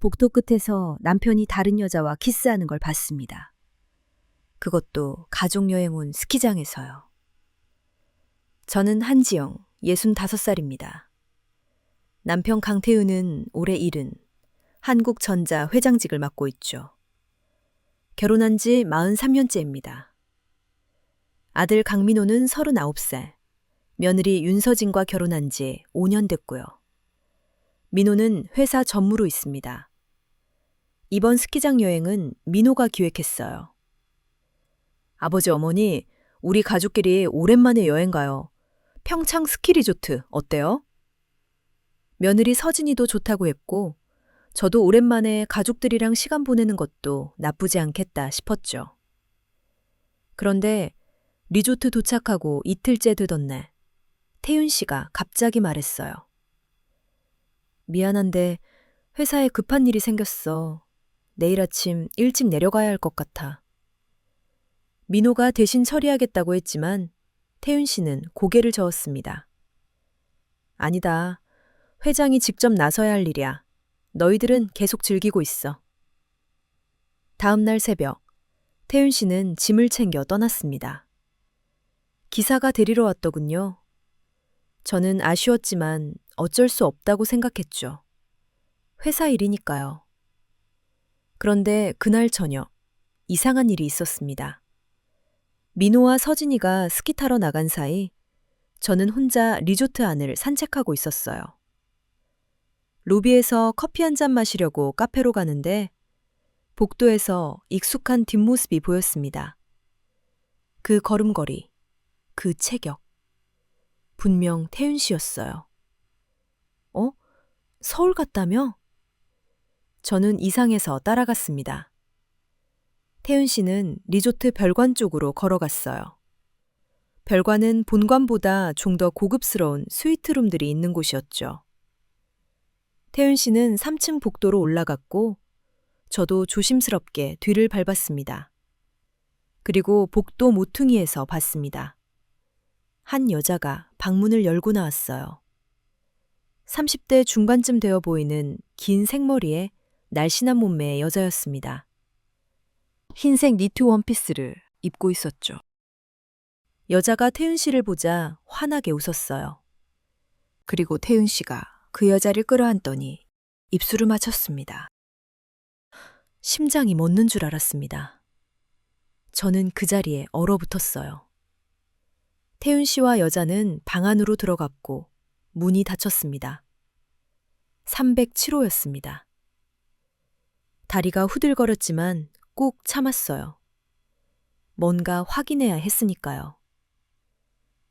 복도 끝에서 남편이 다른 여자와 키스하는 걸 봤습니다. 그것도 가족여행 온 스키장에서요. 저는 한지영, 65살입니다. 남편 강태우는 올해 70, 한국전자 회장직을 맡고 있죠. 결혼한 지 43년째입니다. 아들 강민호는 39살, 며느리 윤서진과 결혼한 지 5년 됐고요. 민호는 회사 전무로 있습니다. 이번 스키장 여행은 민호가 기획했어요. 아버지 어머니, 우리 가족끼리 오랜만에 여행 가요. 평창 스키 리조트 어때요? 며느리 서진이도 좋다고 했고, 저도 오랜만에 가족들이랑 시간 보내는 것도 나쁘지 않겠다 싶었죠. 그런데 리조트 도착하고 이틀째 되던 날, 태윤 씨가 갑자기 말했어요. 미안한데 회사에 급한 일이 생겼어. 내일 아침 일찍 내려가야 할 것 같아. 민호가 대신 처리하겠다고 했지만 태윤 씨는 고개를 저었습니다. 아니다. 회장이 직접 나서야 할 일이야. 너희들은 계속 즐기고 있어. 다음 날 새벽, 태윤 씨는 짐을 챙겨 떠났습니다. 기사가 데리러 왔더군요. 저는 아쉬웠지만 어쩔 수 없다고 생각했죠. 회사 일이니까요. 그런데 그날 저녁, 이상한 일이 있었습니다. 민호와 서진이가 스키 타러 나간 사이 저는 혼자 리조트 안을 산책하고 있었어요. 로비에서 커피 한 잔 마시려고 카페로 가는데 복도에서 익숙한 뒷모습이 보였습니다. 그 걸음걸이, 그 체격. 분명 태윤 씨였어요. 어? 서울 갔다며? 저는 이상해서 따라갔습니다. 태윤 씨는 리조트 별관 쪽으로 걸어갔어요. 별관은 본관보다 좀 더 고급스러운 스위트룸들이 있는 곳이었죠. 태윤 씨는 3층 복도로 올라갔고 저도 조심스럽게 뒤를 밟았습니다. 그리고 복도 모퉁이에서 봤습니다. 한 여자가 방문을 열고 나왔어요. 30대 중반쯤 되어 보이는 긴 생머리에 날씬한 몸매의 여자였습니다. 흰색 니트 원피스를 입고 있었죠. 여자가 태윤 씨를 보자 환하게 웃었어요. 그리고 태윤 씨가 그 여자를 끌어안더니 입술을 맞췄습니다. 심장이 멎는 줄 알았습니다. 저는 그 자리에 얼어붙었어요. 태윤 씨와 여자는 방 안으로 들어갔고 문이 닫혔습니다. 307호였습니다. 다리가 후들거렸지만 꾹 참았어요. 뭔가 확인해야 했으니까요.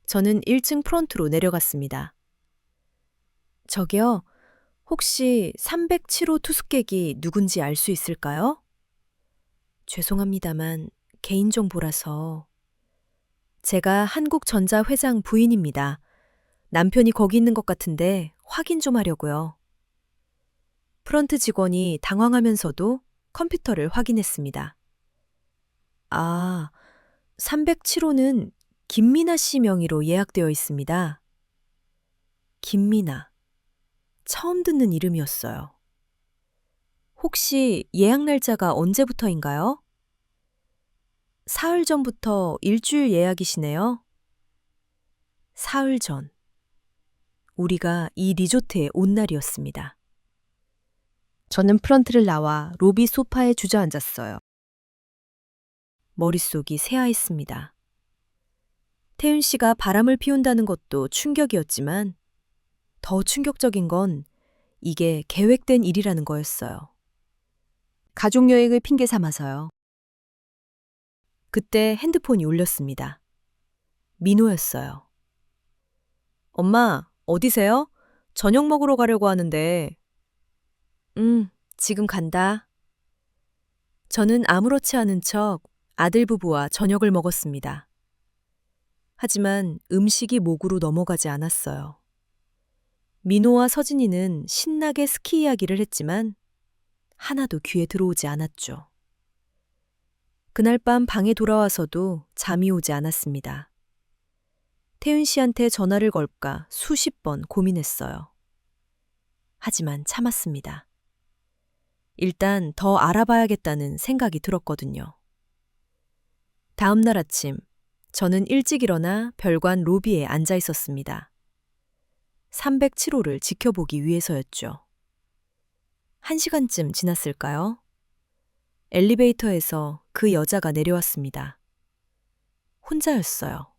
저는 1층 프론트로 내려갔습니다. 저기요, 혹시 307호 투숙객이 누군지 알 수 있을까요? 죄송합니다만 개인정보라서. 제가 한국전자 회장 부인입니다. 남편이 거기 있는 것 같은데 확인 좀 하려고요. 프런트 직원이 당황하면서도 컴퓨터를 확인했습니다. 아, 307호는 김미나 씨 명의로 예약되어 있습니다. 김미나. 처음 듣는 이름이었어요. 혹시 예약 날짜가 언제부터인가요? 사흘 전부터 일주일 예약이시네요. 사흘 전. 우리가 이 리조트에 온 날이었습니다. 저는 프런트를 나와 로비 소파에 주저앉았어요. 머릿속이 새하했습니다. 태윤 씨가 바람을 피운다는 것도 충격이었지만 더 충격적인 건 이게 계획된 일이라는 거였어요. 가족여행을 핑계 삼아서요. 그때 핸드폰이 울렸습니다. 민호였어요. 엄마, 어디세요? 저녁 먹으러 가려고 하는데. 지금 간다. 저는 아무렇지 않은 척 아들 부부와 저녁을 먹었습니다. 하지만 음식이 목으로 넘어가지 않았어요. 민호와 서진이는 신나게 스키 이야기를 했지만 하나도 귀에 들어오지 않았죠. 그날 밤 방에 돌아와서도 잠이 오지 않았습니다. 태윤 씨한테 전화를 걸까 수십 번 고민했어요. 하지만 참았습니다. 일단 더 알아봐야겠다는 생각이 들었거든요. 다음 날 아침, 저는 일찍 일어나 별관 로비에 앉아 있었습니다. 307호를 지켜보기 위해서였죠. 1시간쯤 지났을까요? 엘리베이터에서 그 여자가 내려왔습니다. 혼자였어요.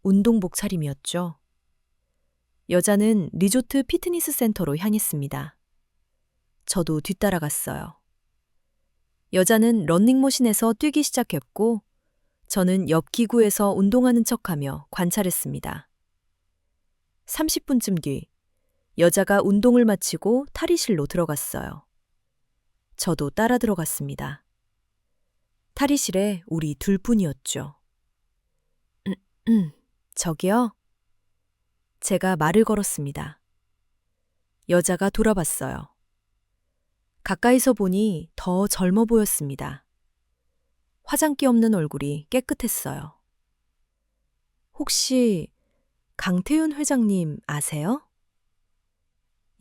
운동복 차림이었죠. 여자는 리조트 피트니스 센터로 향했습니다. 저도 뒤따라갔어요. 여자는 러닝머신에서 뛰기 시작했고, 저는 옆 기구에서 운동하는 척하며 관찰했습니다. 30분쯤 뒤, 여자가 운동을 마치고 탈의실로 들어갔어요. 저도 따라 들어갔습니다. 탈의실에 우리 둘뿐이었죠. 저기요? 제가 말을 걸었습니다. 여자가 돌아봤어요. 가까이서 보니 더 젊어 보였습니다. 화장기 없는 얼굴이 깨끗했어요. 혹시 강태윤 회장님 아세요?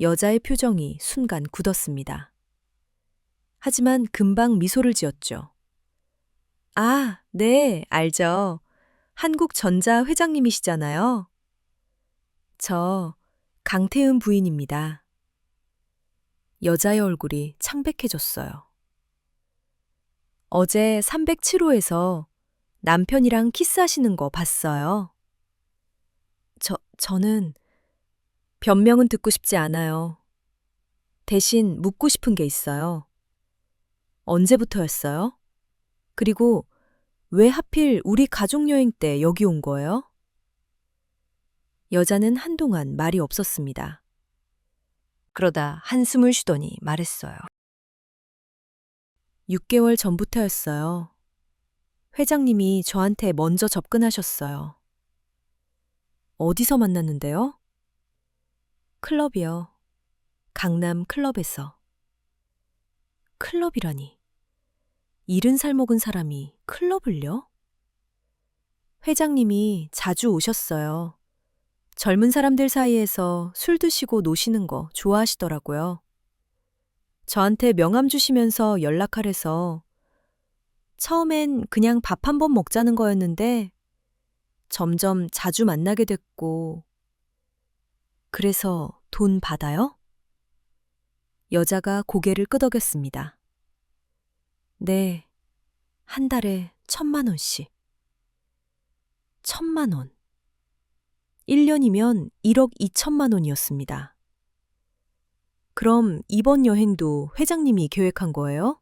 여자의 표정이 순간 굳었습니다. 하지만 금방 미소를 지었죠. 아, 네, 알죠. 한국전자 회장님이시잖아요. 저 강태은 부인입니다. 여자의 얼굴이 창백해졌어요. 어제 307호에서 남편이랑 키스하시는 거 봤어요. 저는 변명은 듣고 싶지 않아요. 대신 묻고 싶은 게 있어요. 언제부터였어요? 그리고 왜 하필 우리 가족여행 때 여기 온 거예요? 여자는 한동안 말이 없었습니다. 그러다 한숨을 쉬더니 말했어요. 6개월 전부터였어요. 회장님이 저한테 먼저 접근하셨어요. 어디서 만났는데요? 클럽이요. 강남 클럽에서. 클럽이라니. 70살 먹은 사람이 클럽을요? 회장님이 자주 오셨어요. 젊은 사람들 사이에서 술 드시고 노시는 거 좋아하시더라고요. 저한테 명함 주시면서 연락하래서 처음엔 그냥 밥 한 번 먹자는 거였는데 점점 자주 만나게 됐고 그래서 돈 받아요? 여자가 고개를 끄덕였습니다. 네, 한 달에 1,000만 원씩. 1,000만 원. 1년이면 1억 2천만 원이었습니다. 그럼 이번 여행도 회장님이 계획한 거예요?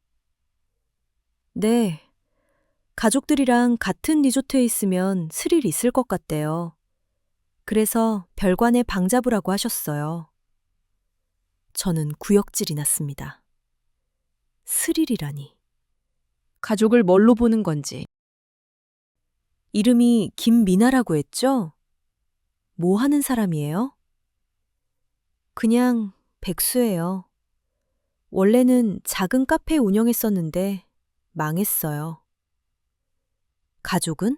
네. 가족들이랑 같은 리조트에 있으면 스릴 있을 것 같대요. 그래서 별관에 방 잡으라고 하셨어요. 저는 구역질이 났습니다. 스릴이라니. 가족을 뭘로 보는 건지. 이름이 김미나라고 했죠? 뭐 하는 사람이에요? 그냥 백수예요. 원래는 작은 카페 운영했었는데 망했어요. 가족은?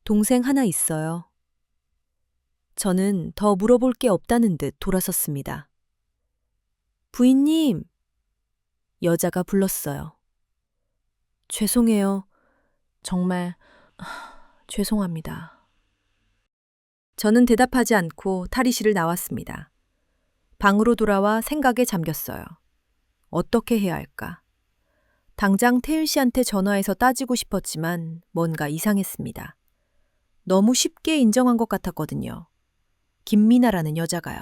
동생 하나 있어요. 저는 더 물어볼 게 없다는 듯 돌아섰습니다. 부인님! 여자가 불렀어요. 죄송해요. 정말 죄송합니다. 저는 대답하지 않고 탈의실을 나왔습니다. 방으로 돌아와 생각에 잠겼어요. 어떻게 해야 할까? 당장 태윤 씨한테 전화해서 따지고 싶었지만 뭔가 이상했습니다. 너무 쉽게 인정한 것 같았거든요. 김미나라는 여자가요.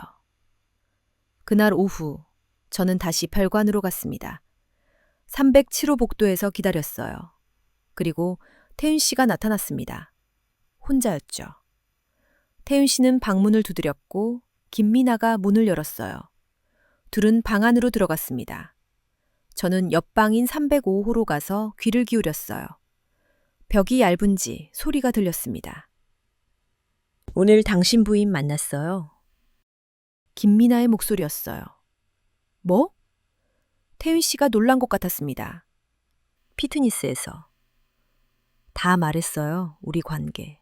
그날 오후 저는 다시 별관으로 갔습니다. 307호 복도에서 기다렸어요. 그리고 태윤 씨가 나타났습니다. 혼자였죠. 태윤 씨는 방문을 두드렸고 김미나가 문을 열었어요. 둘은 방 안으로 들어갔습니다. 저는 옆방인 305호로 가서 귀를 기울였어요. 벽이 얇은지 소리가 들렸습니다. 오늘 당신 부인 만났어요. 김미나의 목소리였어요. 뭐? 태윤 씨가 놀란 것 같았습니다. 피트니스에서. 다 말했어요, 우리 관계.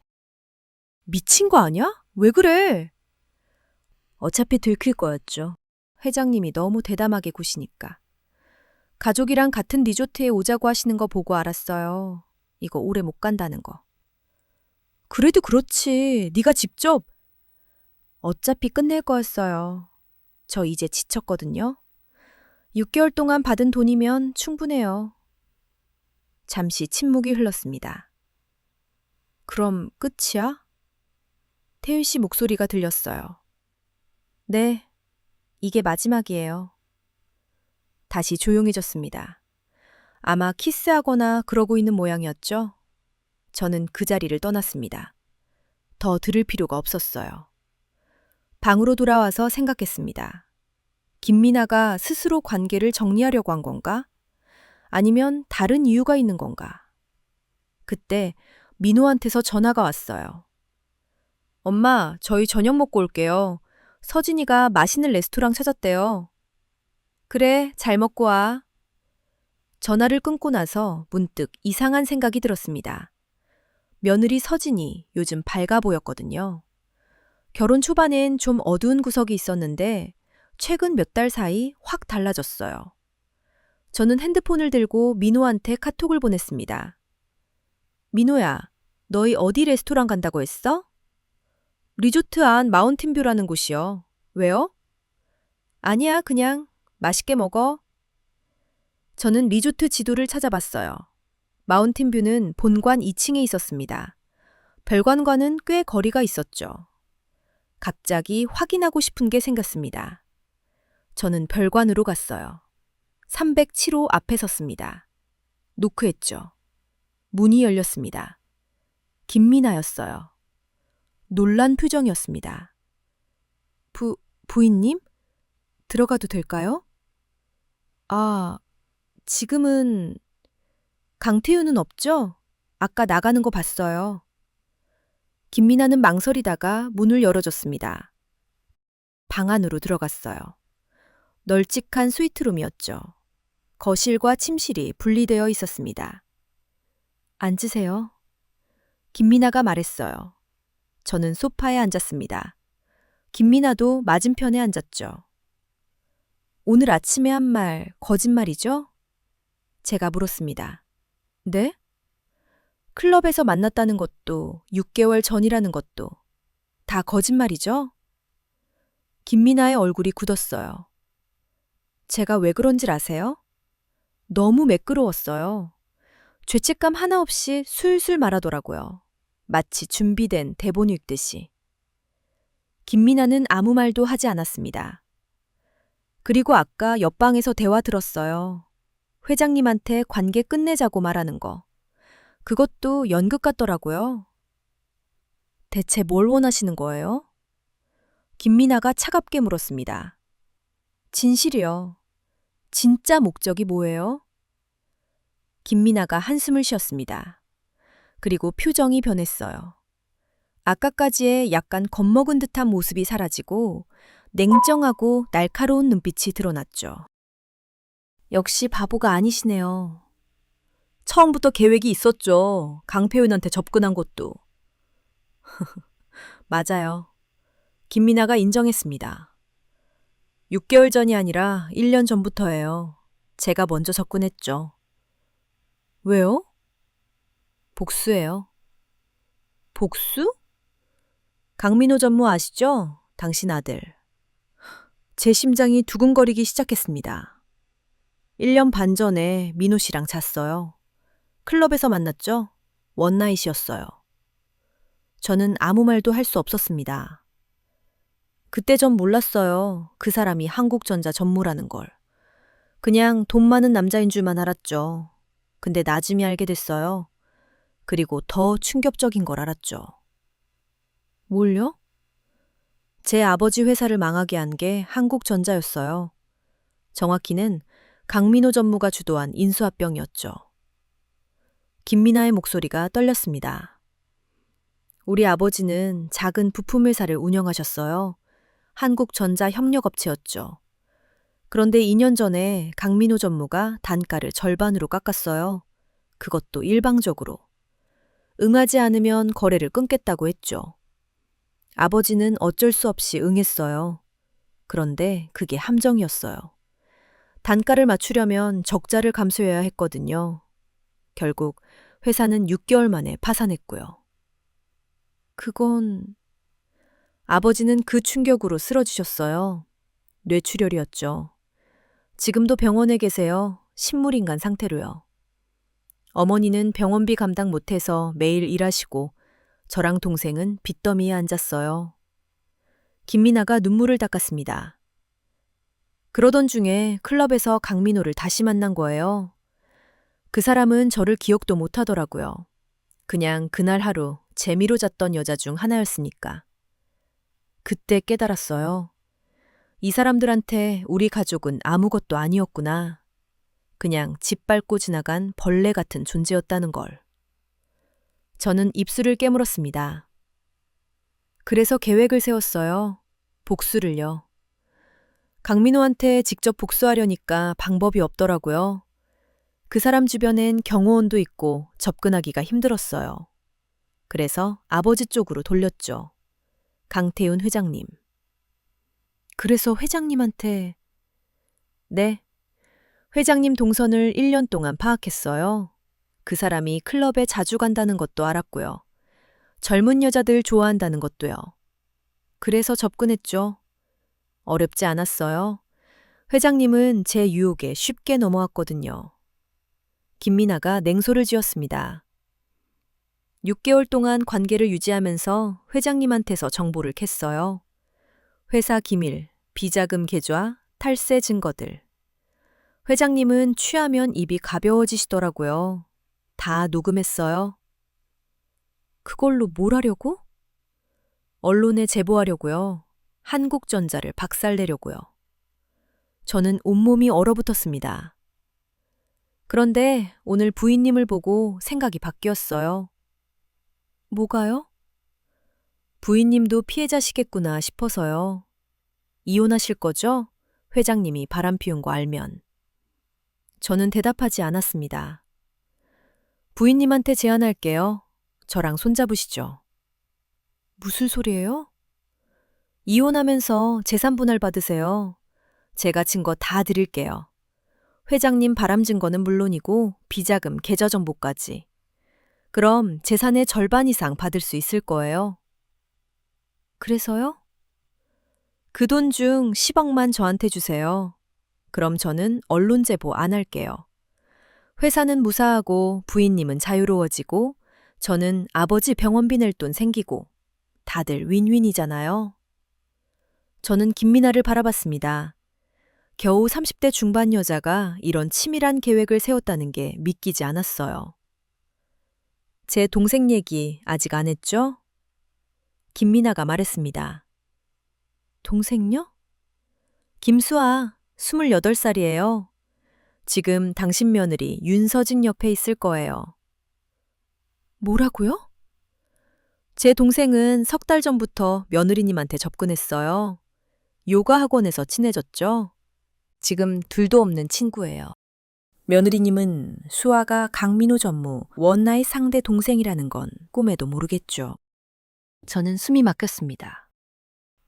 미친 거 아니야? 왜 그래? 어차피 들킬 거였죠. 회장님이 너무 대담하게 구시니까. 가족이랑 같은 리조트에 오자고 하시는 거 보고 알았어요. 이거 오래 못 간다는 거. 그래도 그렇지. 네가 직접. 어차피 끝낼 거였어요. 저 이제 지쳤거든요. 6개월 동안 받은 돈이면 충분해요. 잠시 침묵이 흘렀습니다. 그럼 끝이야? 태윤 씨 목소리가 들렸어요. 네, 이게 마지막이에요. 다시 조용해졌습니다. 아마 키스하거나 그러고 있는 모양이었죠? 저는 그 자리를 떠났습니다. 더 들을 필요가 없었어요. 방으로 돌아와서 생각했습니다. 김미나가 스스로 관계를 정리하려고 한 건가? 아니면 다른 이유가 있는 건가? 그때 민호한테서 전화가 왔어요. 엄마, 저희 저녁 먹고 올게요. 서진이가 맛있는 레스토랑 찾았대요. 그래, 잘 먹고 와. 전화를 끊고 나서 문득 이상한 생각이 들었습니다. 며느리 서진이 요즘 밝아 보였거든요. 결혼 초반엔 좀 어두운 구석이 있었는데 최근 몇 달 사이 확 달라졌어요. 저는 핸드폰을 들고 민호한테 카톡을 보냈습니다. 민호야, 너희 어디 레스토랑 간다고 했어? 리조트 안 마운틴뷰라는 곳이요. 왜요? 아니야, 그냥 맛있게 먹어. 저는 리조트 지도를 찾아봤어요. 마운틴뷰는 본관 2층에 있었습니다. 별관과는 꽤 거리가 있었죠. 갑자기 확인하고 싶은 게 생겼습니다. 저는 별관으로 갔어요. 307호 앞에 섰습니다. 노크했죠. 문이 열렸습니다. 김미나였어요. 놀란 표정이었습니다. 부인님? 들어가도 될까요? 아, 지금은 강태윤은 없죠? 아까 나가는 거 봤어요. 김미나는 망설이다가 문을 열어줬습니다. 방 안으로 들어갔어요. 널찍한 스위트룸이었죠. 거실과 침실이 분리되어 있었습니다. 앉으세요. 김미나가 말했어요. 저는 소파에 앉았습니다. 김미나도 맞은편에 앉았죠. 오늘 아침에 한 말 거짓말이죠? 제가 물었습니다. 네? 클럽에서 만났다는 것도 6개월 전이라는 것도 다 거짓말이죠? 김미나의 얼굴이 굳었어요. 제가 왜 그런지 아세요? 너무 매끄러웠어요. 죄책감 하나 없이 술술 말하더라고요. 마치 준비된 대본 읽듯이. 김미나는 아무 말도 하지 않았습니다. 그리고 아까 옆방에서 대화 들었어요. 회장님한테 관계 끝내자고 말하는 거. 그것도 연극 같더라고요. 대체 뭘 원하시는 거예요? 김미나가 차갑게 물었습니다. 진실이요. 진짜 목적이 뭐예요? 김미나가 한숨을 쉬었습니다. 그리고 표정이 변했어요. 아까까지의 약간 겁먹은 듯한 모습이 사라지고 냉정하고 날카로운 눈빛이 드러났죠. 역시 바보가 아니시네요. 처음부터 계획이 있었죠. 강태윤한테 접근한 것도. 맞아요. 김미나가 인정했습니다. 6개월 전이 아니라 1년 전부터예요. 제가 먼저 접근했죠. 왜요? 복수예요. 복수? 강민호 전무 아시죠? 당신 아들. 제 심장이 두근거리기 시작했습니다. 1년 반 전에 민호 씨랑 잤어요. 클럽에서 만났죠? 원나잇이었어요. 저는 아무 말도 할 수 없었습니다. 그때 전 몰랐어요. 그 사람이 한국전자 전무라는 걸. 그냥 돈 많은 남자인 줄만 알았죠. 근데 나중에 알게 됐어요. 그리고 더 충격적인 걸 알았죠. 뭘요? 제 아버지 회사를 망하게 한 게 한국전자였어요. 정확히는 강민호 전무가 주도한 인수합병이었죠. 김미나의 목소리가 떨렸습니다. 우리 아버지는 작은 부품회사를 운영하셨어요. 한국전자협력업체였죠. 그런데 2년 전에 강민호 전무가 단가를 절반으로 깎았어요. 그것도 일방적으로. 응하지 않으면 거래를 끊겠다고 했죠. 아버지는 어쩔 수 없이 응했어요. 그런데 그게 함정이었어요. 단가를 맞추려면 적자를 감수해야 했거든요. 결국 회사는 6개월 만에 파산했고요. 그건 아버지는 그 충격으로 쓰러지셨어요. 뇌출혈이었죠. 지금도 병원에 계세요. 식물인간 상태로요. 어머니는 병원비 감당 못해서 매일 일하시고 저랑 동생은 빚더미에 앉았어요. 김미나가 눈물을 닦았습니다. 그러던 중에 클럽에서 강민호를 다시 만난 거예요. 그 사람은 저를 기억도 못 하더라고요. 그냥 그날 하루 재미로 잤던 여자 중 하나였으니까. 그때 깨달았어요. 이 사람들한테 우리 가족은 아무것도 아니었구나. 그냥 짓밟고 지나간 벌레 같은 존재였다는 걸. 저는 입술을 깨물었습니다. 그래서 계획을 세웠어요. 복수를요. 강민호한테 직접 복수하려니까 방법이 없더라고요. 그 사람 주변엔 경호원도 있고 접근하기가 힘들었어요. 그래서 아버지 쪽으로 돌렸죠. 강태훈 회장님. 그래서 회장님한테... 네. 회장님 동선을 1년 동안 파악했어요. 그 사람이 클럽에 자주 간다는 것도 알았고요. 젊은 여자들 좋아한다는 것도요. 그래서 접근했죠. 어렵지 않았어요. 회장님은 제 유혹에 쉽게 넘어왔거든요. 김미나가 냉소를 지었습니다. 6개월 동안 관계를 유지하면서 회장님한테서 정보를 캤어요. 회사 기밀, 비자금 계좌, 탈세 증거들. 회장님은 취하면 입이 가벼워지시더라고요. 다 녹음했어요. 그걸로 뭘 하려고? 언론에 제보하려고요. 한국전자를 박살내려고요. 저는 온몸이 얼어붙었습니다. 그런데 오늘 부인님을 보고 생각이 바뀌었어요. 뭐가요? 부인님도 피해자시겠구나 싶어서요. 이혼하실 거죠? 회장님이 바람 피운 거 알면. 저는 대답하지 않았습니다. 부인님한테 제안할게요. 저랑 손잡으시죠. 무슨 소리예요? 이혼하면서 재산 분할 받으세요. 제가 증거 다 드릴게요. 회장님 바람 증거는 물론이고 비자금 계좌 정보까지. 그럼 재산의 절반 이상 받을 수 있을 거예요. 그래서요? 그 돈 중 10억만 저한테 주세요. 그럼 저는 언론 제보 안 할게요. 회사는 무사하고 부인님은 자유로워지고 저는 아버지 병원비 낼 돈 생기고 다들 윈윈이잖아요. 저는 김미나를 바라봤습니다. 겨우 30대 중반 여자가 이런 치밀한 계획을 세웠다는 게 믿기지 않았어요. 제 동생 얘기 아직 안 했죠? 김미나가 말했습니다. 동생요? 김수아, 28살이에요. 지금 당신 며느리 윤서진 옆에 있을 거예요. 뭐라고요? 제 동생은 3달 전부터 며느리님한테 접근했어요. 요가 학원에서 친해졌죠. 지금 둘도 없는 친구예요. 며느리님은 수아가 강민호 전무 원나잇 상대 동생이라는 건 꿈에도 모르겠죠. 저는 숨이 막혔습니다.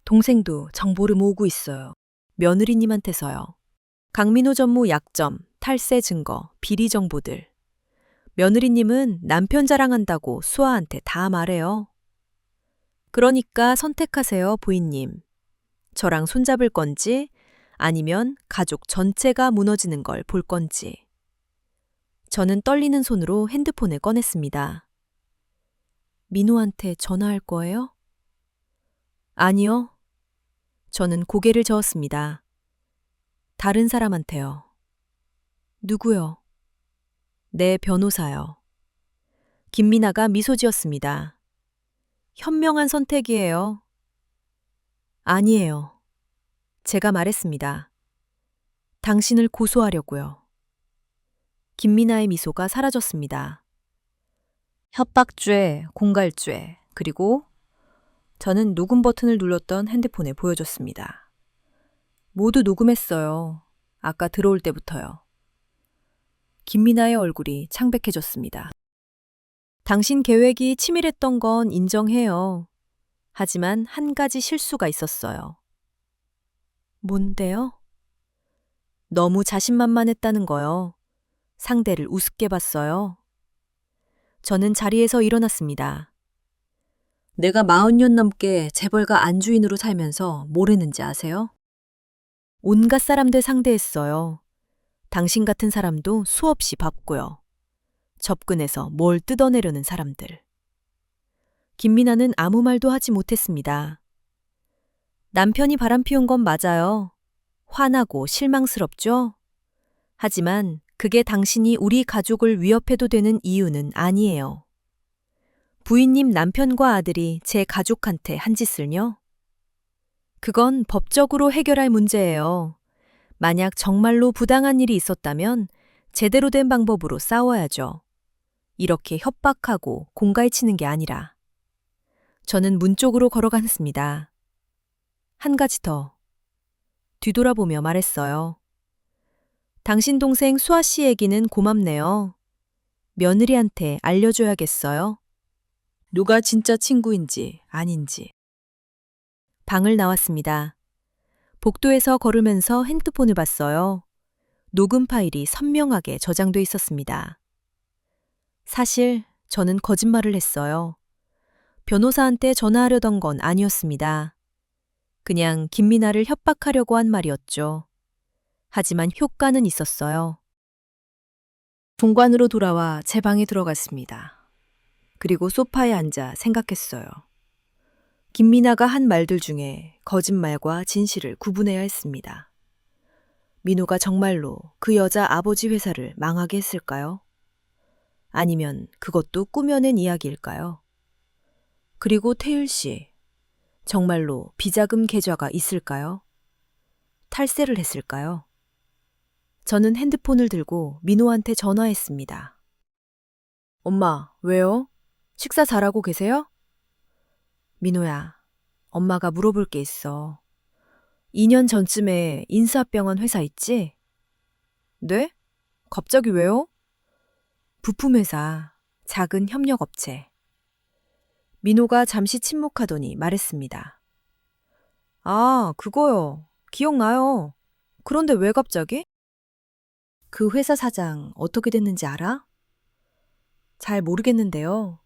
동생도 정보를 모으고 있어요. 며느리님한테서요. 강민호 전무 약점, 탈세 증거, 비리 정보들. 며느리님은 남편 자랑한다고 수아한테 다 말해요. 그러니까 선택하세요, 부인님. 저랑 손잡을 건지 아니면 가족 전체가 무너지는 걸 볼 건지. 저는 떨리는 손으로 핸드폰을 꺼냈습니다. 민호한테 전화할 거예요? 아니요. 저는 고개를 저었습니다. 다른 사람한테요. 누구요? 내 변호사요. 김미나가 미소 지었습니다. 현명한 선택이에요. 아니에요. 제가 말했습니다. 당신을 고소하려고요. 김미나의 미소가 사라졌습니다. 협박죄, 공갈죄, 그리고 저는 녹음 버튼을 눌렀던 핸드폰에 보여줬습니다. 모두 녹음했어요. 아까 들어올 때부터요. 김미나의 얼굴이 창백해졌습니다. 당신 계획이 치밀했던 건 인정해요. 하지만 한 가지 실수가 있었어요. 뭔데요? 너무 자신만만했다는 거요. 상대를 우습게 봤어요. 저는 자리에서 일어났습니다. 내가 40년 넘게 재벌가 안주인으로 살면서 뭘 했는지 아세요? 온갖 사람들 상대했어요. 당신 같은 사람도 수없이 봤고요. 접근해서 뭘 뜯어내려는 사람들. 김미나는 아무 말도 하지 못했습니다. 남편이 바람피운 건 맞아요. 화나고 실망스럽죠? 하지만 그게 당신이 우리 가족을 위협해도 되는 이유는 아니에요. 부인님 남편과 아들이 제 가족한테 한 짓을요? 그건 법적으로 해결할 문제예요. 만약 정말로 부당한 일이 있었다면 제대로 된 방법으로 싸워야죠. 이렇게 협박하고 공갈치는 게 아니라. 저는 문 쪽으로 걸어갔습니다. 한 가지 더. 뒤돌아보며 말했어요. 당신 동생 수아 씨 얘기는 고맙네요. 며느리한테 알려줘야겠어요. 누가 진짜 친구인지 아닌지. 방을 나왔습니다. 복도에서 걸으면서 핸드폰을 봤어요. 녹음 파일이 선명하게 저장돼 있었습니다. 사실 저는 거짓말을 했어요. 변호사한테 전화하려던 건 아니었습니다. 그냥 김미나를 협박하려고 한 말이었죠. 하지만 효과는 있었어요. 본관으로 돌아와 제 방에 들어갔습니다. 그리고 소파에 앉아 생각했어요. 김미나가 한 말들 중에 거짓말과 진실을 구분해야 했습니다. 민호가 정말로 그 여자 아버지 회사를 망하게 했을까요? 아니면 그것도 꾸며낸 이야기일까요? 그리고 태율 씨, 정말로 비자금 계좌가 있을까요? 탈세를 했을까요? 저는 핸드폰을 들고 민호한테 전화했습니다. 엄마, 왜요? 식사 잘하고 계세요? 민호야, 엄마가 물어볼 게 있어. 2년 전쯤에 인수합병한 회사 있지? 네? 갑자기 왜요? 부품회사, 작은 협력업체. 민호가 잠시 침묵하더니 말했습니다. 아, 그거요. 기억나요. 그런데 왜 갑자기? 그 회사 사장 어떻게 됐는지 알아? 잘 모르겠는데요.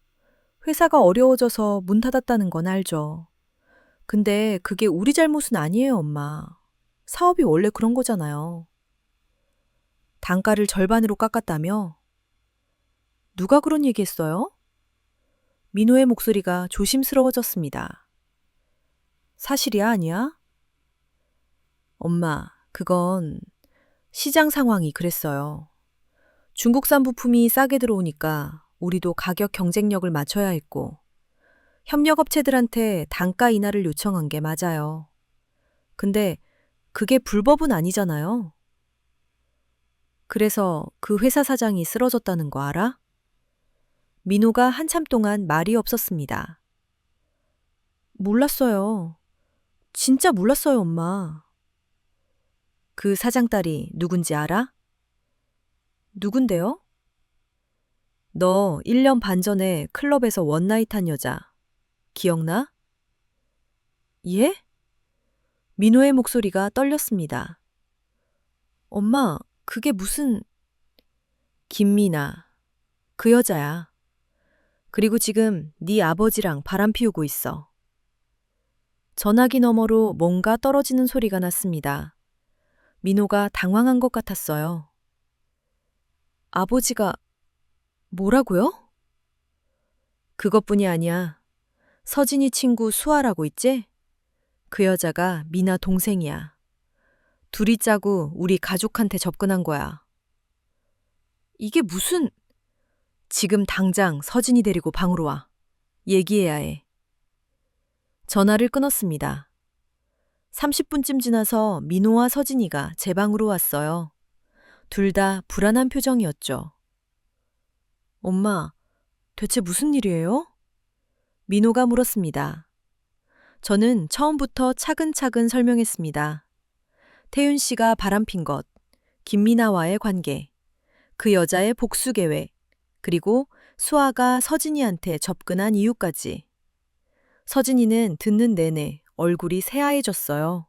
회사가 어려워져서 문 닫았다는 건 알죠. 근데 그게 우리 잘못은 아니에요, 엄마. 사업이 원래 그런 거잖아요. 단가를 절반으로 깎았다며? 누가 그런 얘기 했어요? 민호의 목소리가 조심스러워졌습니다. 사실이야, 아니야? 엄마, 그건 시장 상황이 그랬어요. 중국산 부품이 싸게 들어오니까 우리도 가격 경쟁력을 맞춰야 했고, 협력업체들한테 단가 인하를 요청한 게 맞아요. 근데 그게 불법은 아니잖아요. 그래서 그 회사 사장이 쓰러졌다는 거 알아? 민호가 한참 동안 말이 없었습니다. 몰랐어요. 진짜 몰랐어요, 엄마. 그 사장 딸이 누군지 알아? 누군데요? 너 1년 반 전에 클럽에서 원나잇 한 여자. 기억나? 예? 민호의 목소리가 떨렸습니다. 엄마, 그게 무슨... 김미나. 그 여자야. 그리고 지금 네 아버지랑 바람 피우고 있어. 전화기 너머로 뭔가 떨어지는 소리가 났습니다. 민호가 당황한 것 같았어요. 아버지가 뭐라고요? 그것뿐이 아니야. 서진이 친구 수아라고 있지? 그 여자가 미나 동생이야. 둘이 짜고 우리 가족한테 접근한 거야. 이게 무슨... 지금 당장 서진이 데리고 방으로 와. 얘기해야 해. 전화를 끊었습니다. 30분쯤 지나서 민호와 서진이가 제 방으로 왔어요. 둘 다 불안한 표정이었죠. 엄마, 대체 무슨 일이에요? 민호가 물었습니다. 저는 처음부터 차근차근 설명했습니다. 태윤 씨가 바람핀 것, 김미나와의 관계, 그 여자의 복수 계획, 그리고 수아가 서진이한테 접근한 이유까지. 서진이는 듣는 내내 얼굴이 새하얘졌어요.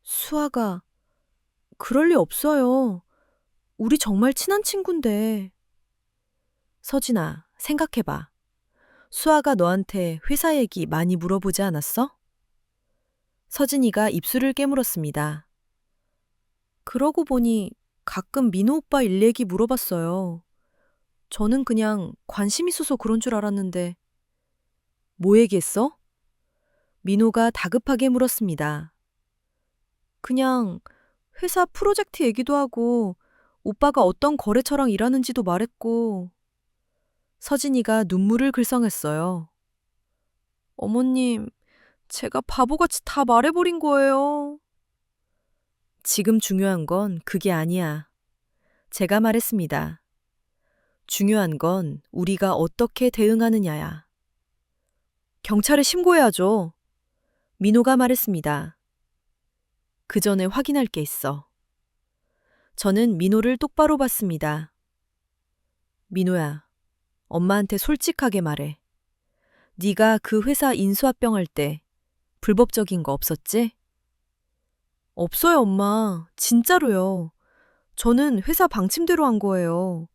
수아가 그럴 리 없어요. 우리 정말 친한 친군데. 서진아, 생각해봐. 수아가 너한테 회사 얘기 많이 물어보지 않았어? 서진이가 입술을 깨물었습니다. 그러고 보니 가끔 민호 오빠 일 얘기 물어봤어요. 저는 그냥 관심 있어서 그런 줄 알았는데. 뭐 얘기했어? 민호가 다급하게 물었습니다. 그냥 회사 프로젝트 얘기도 하고 오빠가 어떤 거래처랑 일하는지도 말했고. 서진이가 눈물을 글썽했어요. 어머님, 제가 바보같이 다 말해버린 거예요. 지금 중요한 건 그게 아니야. 제가 말했습니다. 중요한 건 우리가 어떻게 대응하느냐야. 경찰에 신고해야죠. 민호가 말했습니다. 그 전에 확인할 게 있어. 저는 민호를 똑바로 봤습니다. 민호야, 엄마한테 솔직하게 말해. 네가 그 회사 인수합병할 때 불법적인 거 없었지? 없어요, 엄마. 진짜로요. 저는 회사 방침대로 한 거예요.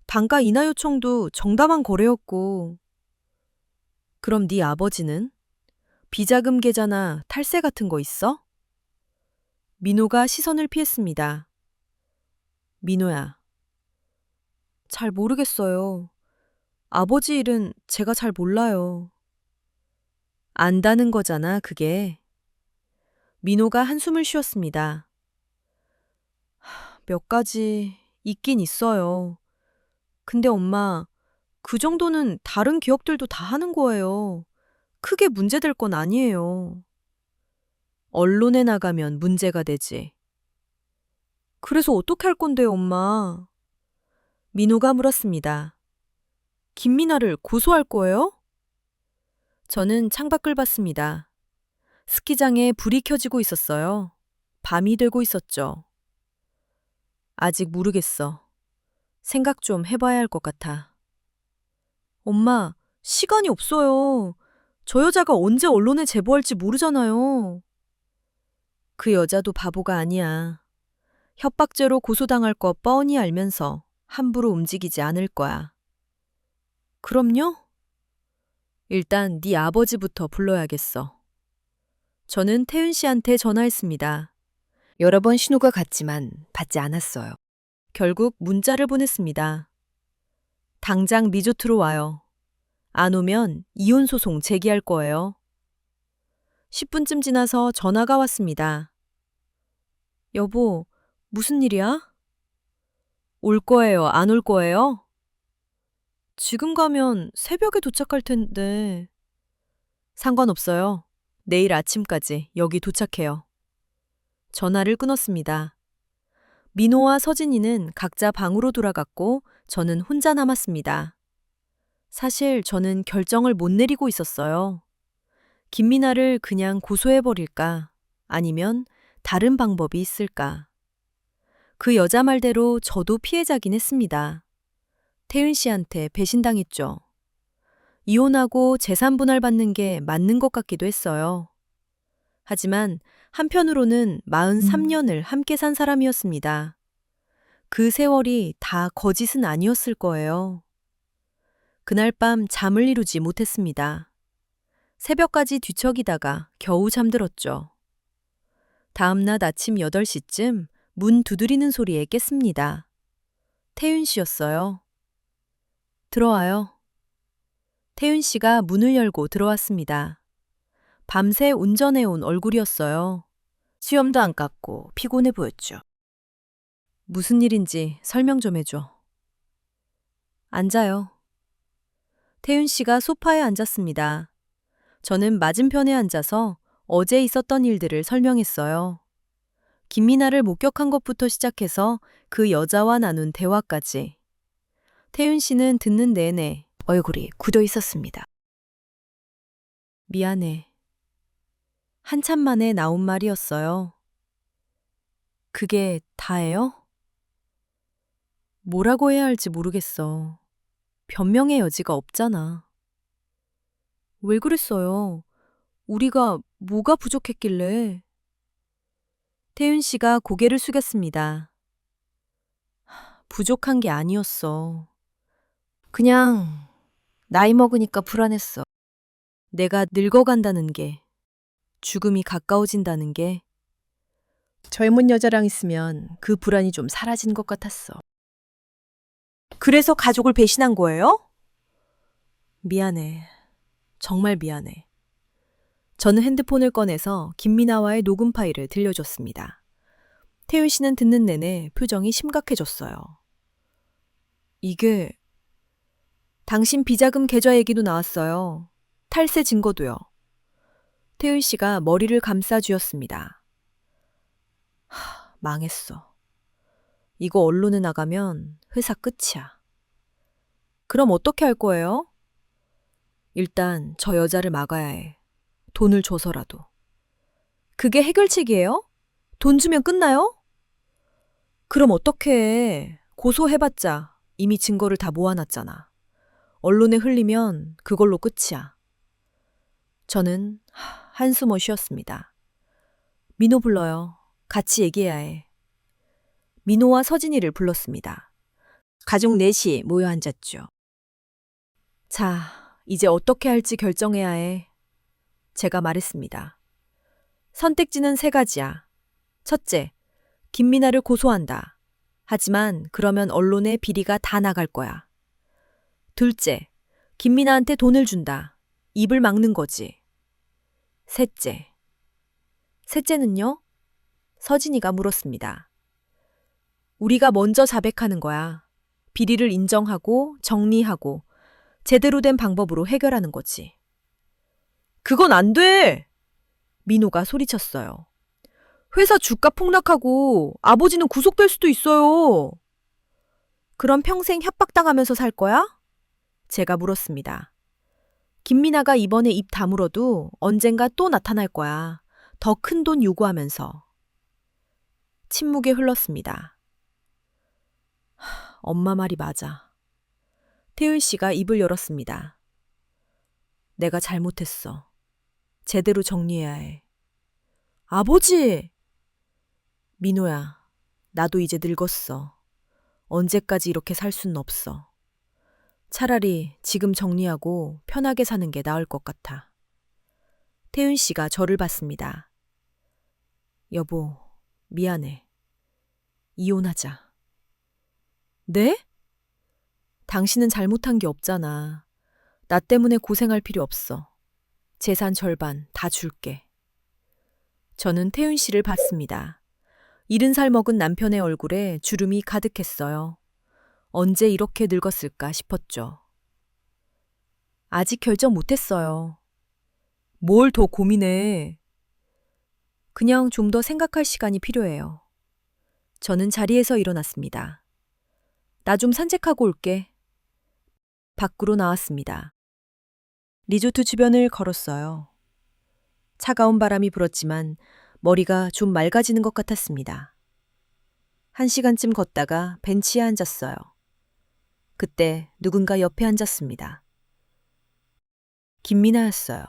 단가 인하 요청도 정당한 거래였고. 그럼 네 아버지는? 비자금 계좌나 탈세 같은 거 있어? 민호가 시선을 피했습니다. 민호야. 잘 모르겠어요. 아버지 일은 제가 잘 몰라요. 안다는 거잖아, 그게. 민호가 한숨을 쉬었습니다. 몇 가지 있긴 있어요. 근데 엄마, 그 정도는 다른 기업들도 다 하는 거예요. 크게 문제될 건 아니에요. 언론에 나가면 문제가 되지. 그래서 어떻게 할 건데요, 엄마? 민호가 물었습니다. 김미나를 고소할 거예요? 저는 창밖을 봤습니다. 스키장에 불이 켜지고 있었어요. 밤이 되고 있었죠. 아직 모르겠어. 생각 좀 해봐야 할 것 같아. 엄마, 시간이 없어요. 저 여자가 언제 언론에 제보할지 모르잖아요. 그 여자도 바보가 아니야. 협박죄로 고소당할 거 뻔히 알면서 함부로 움직이지 않을 거야. 그럼요? 일단 네 아버지부터 불러야겠어. 저는 태윤 씨한테 전화했습니다. 여러 번 신호가 갔지만 받지 않았어요. 결국 문자를 보냈습니다. 당장 미조트로 와요. 안 오면 이혼 소송 제기할 거예요. 10분쯤 지나서 전화가 왔습니다. 여보, 무슨 일이야? 올 거예요, 안 올 거예요? 지금 가면 새벽에 도착할 텐데. 상관없어요. 내일 아침까지 여기 도착해요. 전화를 끊었습니다. 민호와 서진이는 각자 방으로 돌아갔고 저는 혼자 남았습니다. 사실 저는 결정을 못 내리고 있었어요. 김미나를 그냥 고소해버릴까? 아니면 다른 방법이 있을까? 그 여자 말대로 저도 피해자긴 했습니다. 태윤 씨한테 배신당했죠. 이혼하고 재산 분할 받는 게 맞는 것 같기도 했어요. 하지만 한편으로는 43년을 함께 산 사람이었습니다. 그 세월이 다 거짓은 아니었을 거예요. 그날 밤 잠을 이루지 못했습니다. 새벽까지 뒤척이다가 겨우 잠들었죠. 다음날 아침 8시쯤 문 두드리는 소리에 깼습니다. 태윤 씨였어요. 들어와요. 태윤 씨가 문을 열고 들어왔습니다. 밤새 운전해온 얼굴이었어요. 수염도 안 깎고 피곤해 보였죠. 무슨 일인지 설명 좀 해줘. 앉아요. 태윤 씨가 소파에 앉았습니다. 저는 맞은편에 앉아서 어제 있었던 일들을 설명했어요. 김미나를 목격한 것부터 시작해서 그 여자와 나눈 대화까지. 태윤 씨는 듣는 내내 얼굴이 굳어 있었습니다. 미안해. 한참 만에 나온 말이었어요. 그게 다예요? 뭐라고 해야 할지 모르겠어. 변명의 여지가 없잖아. 왜 그랬어요? 우리가 뭐가 부족했길래? 태윤 씨가 고개를 숙였습니다. 부족한 게 아니었어. 그냥 나이 먹으니까 불안했어. 내가 늙어간다는 게, 죽음이 가까워진다는 게 젊은 여자랑 있으면 그 불안이 좀 사라진 것 같았어. 그래서 가족을 배신한 거예요? 미안해. 정말 미안해. 저는 핸드폰을 꺼내서 김미나와의 녹음 파일을 들려줬습니다. 태윤 씨는 듣는 내내 표정이 심각해졌어요. 이게 당신 비자금 계좌 얘기도 나왔어요. 탈세 증거도요. 태윤 씨가 머리를 감싸 쥐었습니다. 망했어. 이거 언론에 나가면 회사 끝이야. 그럼 어떻게 할 거예요? 일단 저 여자를 막아야 해. 돈을 줘서라도. 그게 해결책이에요? 돈 주면 끝나요? 그럼 어떻게 해? 고소해봤자 이미 증거를 다 모아놨잖아. 언론에 흘리면 그걸로 끝이야. 저는 한숨을 쉬었습니다. 민호 불러요. 같이 얘기해야 해. 민호와 서진이를 불렀습니다. 가족 넷이 모여 앉았죠. 자, 이제 어떻게 할지 결정해야 해. 제가 말했습니다. 선택지는 세 가지야. 첫째, 김미나를 고소한다. 하지만 그러면 언론에 비리가 다 나갈 거야. 둘째, 김미나한테 돈을 준다. 입을 막는 거지. 셋째는요? 서진이가 물었습니다. 우리가 먼저 자백하는 거야. 비리를 인정하고 정리하고 제대로 된 방법으로 해결하는 거지. 그건 안 돼! 민호가 소리쳤어요. 회사 주가 폭락하고 아버지는 구속될 수도 있어요. 그럼 평생 협박당하면서 살 거야? 제가 물었습니다. 김미나가 이번에 입 다물어도 언젠가 또 나타날 거야. 더 큰 돈 요구하면서. 침묵이 흘렀습니다. 엄마 말이 맞아. 태율 씨가 입을 열었습니다. 내가 잘못했어. 제대로 정리해야 해. 아버지! 민호야, 나도 이제 늙었어. 언제까지 이렇게 살 수는 없어. 차라리 지금 정리하고 편하게 사는 게 나을 것 같아. 태윤 씨가 저를 봤습니다. 여보, 미안해. 이혼하자. 네? 당신은 잘못한 게 없잖아. 나 때문에 고생할 필요 없어. 재산 절반 다 줄게. 저는 태윤 씨를 봤습니다. 70살 먹은 남편의 얼굴에 주름이 가득했어요. 언제 이렇게 늙었을까 싶었죠. 아직 결정 못했어요. 뭘 더 고민해. 그냥 좀 더 생각할 시간이 필요해요. 저는 자리에서 일어났습니다. 나 좀 산책하고 올게. 밖으로 나왔습니다. 리조트 주변을 걸었어요. 차가운 바람이 불었지만 머리가 좀 맑아지는 것 같았습니다. 1시간쯤 걷다가 벤치에 앉았어요. 그때 누군가 옆에 앉았습니다. 김미나였어요.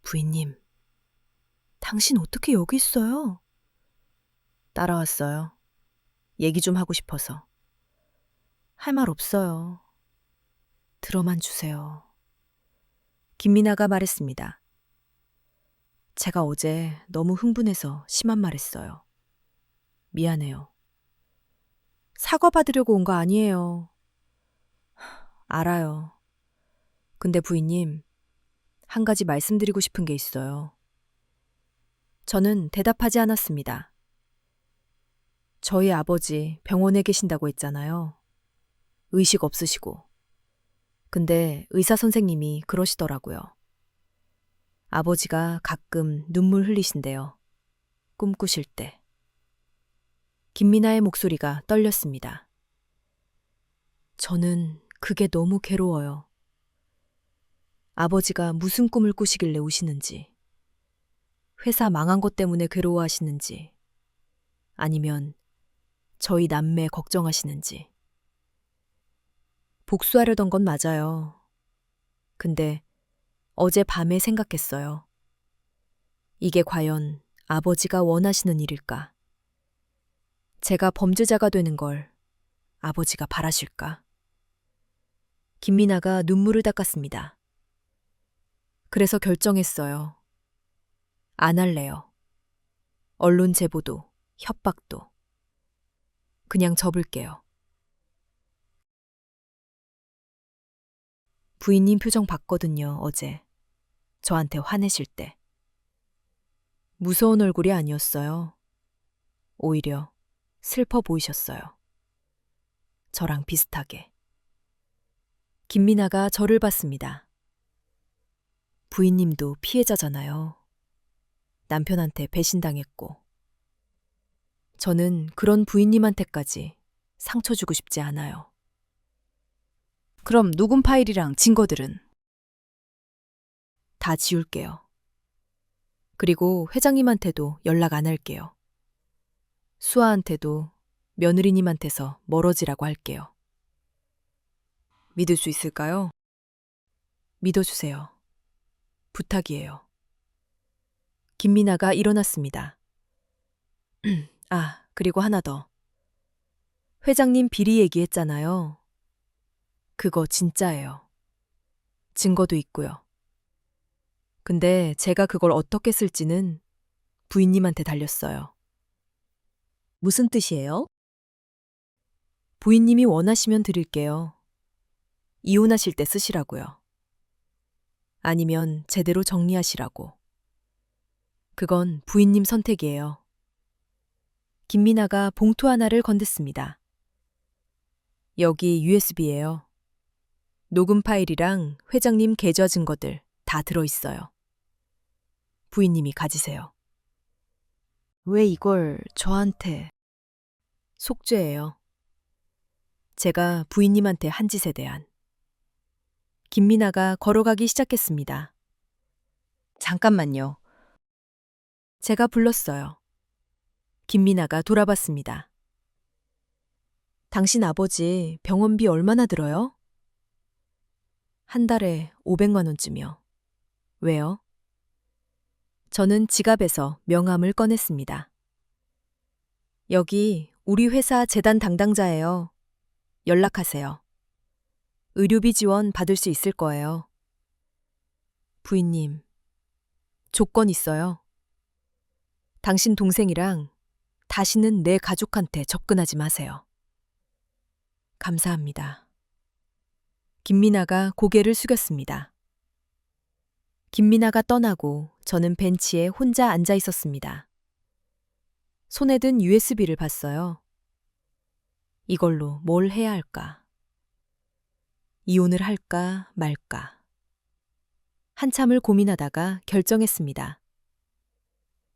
부인님, 당신 어떻게 여기 있어요? 따라왔어요. 얘기 좀 하고 싶어서. 할 말 없어요. 들어만 주세요. 김미나가 말했습니다. 제가 어제 너무 흥분해서 심한 말 했어요. 미안해요. 사과받으려고 온 거 아니에요. 알아요. 근데 부인님, 한 가지 말씀드리고 싶은 게 있어요. 저는 대답하지 않았습니다. 저희 아버지 병원에 계신다고 했잖아요. 의식 없으시고. 근데 의사 선생님이 그러시더라고요. 아버지가 가끔 눈물 흘리신대요. 꿈꾸실 때. 김미나의 목소리가 떨렸습니다. 저는 그게 너무 괴로워요. 아버지가 무슨 꿈을 꾸시길래 우시는지, 회사 망한 것 때문에 괴로워하시는지, 아니면 저희 남매 걱정하시는지. 복수하려던 건 맞아요. 근데 어제 밤에 생각했어요. 이게 과연 아버지가 원하시는 일일까? 제가 범죄자가 되는 걸 아버지가 바라실까? 김미나가 눈물을 닦았습니다. 그래서 결정했어요. 안 할래요. 언론 제보도, 협박도. 그냥 접을게요. 부인님 표정 봤거든요, 어제. 저한테 화내실 때. 무서운 얼굴이 아니었어요. 오히려 슬퍼 보이셨어요. 저랑 비슷하게. 김미나가 저를 봤습니다. 부인님도 피해자잖아요. 남편한테 배신당했고. 저는 그런 부인님한테까지 상처 주고 싶지 않아요. 그럼 녹음 파일이랑 증거들은? 다 지울게요. 그리고 회장님한테도 연락 안 할게요. 수아한테도 며느리님한테서 멀어지라고 할게요. 믿을 수 있을까요? 믿어주세요. 부탁이에요. 김미나가 일어났습니다. 아, 그리고 하나 더. 회장님 비리 얘기했잖아요. 그거 진짜예요. 증거도 있고요. 근데 제가 그걸 어떻게 쓸지는 부인님한테 달렸어요. 무슨 뜻이에요? 부인님이 원하시면 드릴게요. 이혼하실 때 쓰시라고요. 아니면 제대로 정리하시라고. 그건 부인님 선택이에요. 김미나가 봉투 하나를 건넸습니다. 여기 USB예요. 녹음 파일이랑 회장님 계좌 증거들 다 들어있어요. 부인님이 가지세요. 왜 이걸 저한테? 속죄예요. 제가 부인님한테 한 짓에 대한. 김미나가 걸어가기 시작했습니다. 잠깐만요. 제가 불렀어요. 김미나가 돌아봤습니다. 당신 아버지 병원비 얼마나 들어요? 한 달에 500만 원쯤이요. 왜요? 저는 지갑에서 명함을 꺼냈습니다. 여기 우리 회사 재단 담당자예요. 연락하세요. 의료비 지원 받을 수 있을 거예요. 부인님, 조건 있어요. 당신 동생이랑 다시는 내 가족한테 접근하지 마세요. 감사합니다. 김미나가 고개를 숙였습니다. 김미나가 떠나고 저는 벤치에 혼자 앉아 있었습니다. 손에 든 USB를 봤어요. 이걸로 뭘 해야 할까? 이혼을 할까 말까? 한참을 고민하다가 결정했습니다.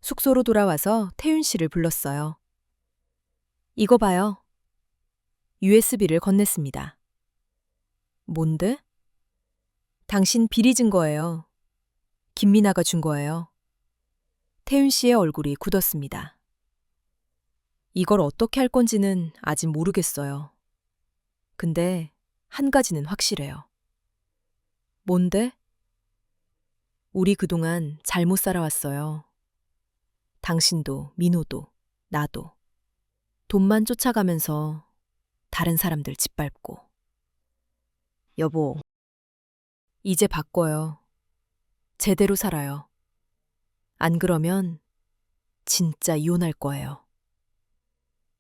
숙소로 돌아와서 태윤 씨를 불렀어요. 이거 봐요. USB를 건넸습니다. 뭔데? 당신 비리 증거예요. 김미나가 준 거예요. 태윤 씨의 얼굴이 굳었습니다. 이걸 어떻게 할 건지는 아직 모르겠어요. 근데 한 가지는 확실해요. 뭔데? 우리 그동안 잘못 살아왔어요. 당신도, 민호도, 나도. 돈만 쫓아가면서 다른 사람들 짓밟고. 여보, 이제 바꿔요. 제대로 살아요. 안 그러면 진짜 이혼할 거예요.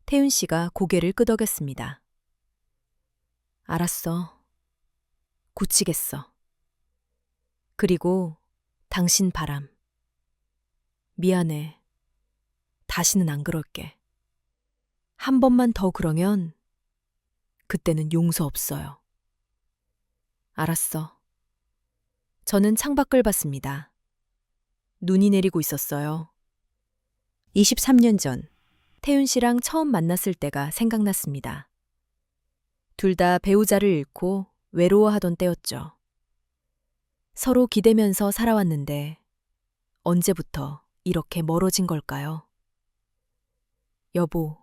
태윤 씨가 고개를 끄덕였습니다. 알았어. 고치겠어. 그리고 당신 바람. 미안해. 다시는 안 그럴게. 한 번만 더 그러면 그때는 용서 없어요. 알았어. 저는 창밖을 봤습니다. 눈이 내리고 있었어요. 23년 전 태윤 씨랑 처음 만났을 때가 생각났습니다. 둘 다 배우자를 잃고 외로워하던 때였죠. 서로 기대면서 살아왔는데 언제부터 이렇게 멀어진 걸까요? 여보,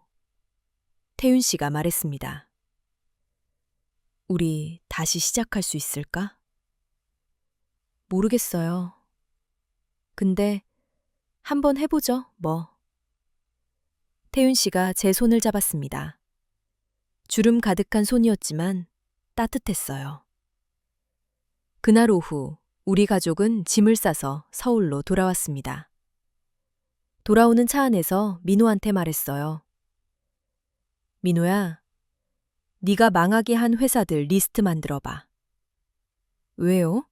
태윤 씨가 말했습니다. 우리 다시 시작할 수 있을까? 모르겠어요. 근데 한번 해보죠, 뭐. 태윤 씨가 제 손을 잡았습니다. 주름 가득한 손이었지만 따뜻했어요. 그날 오후 우리 가족은 짐을 싸서 서울로 돌아왔습니다. 돌아오는 차 안에서 민호한테 말했어요. 민호야, 네가 망하게 한 회사들 리스트 만들어봐. 왜요?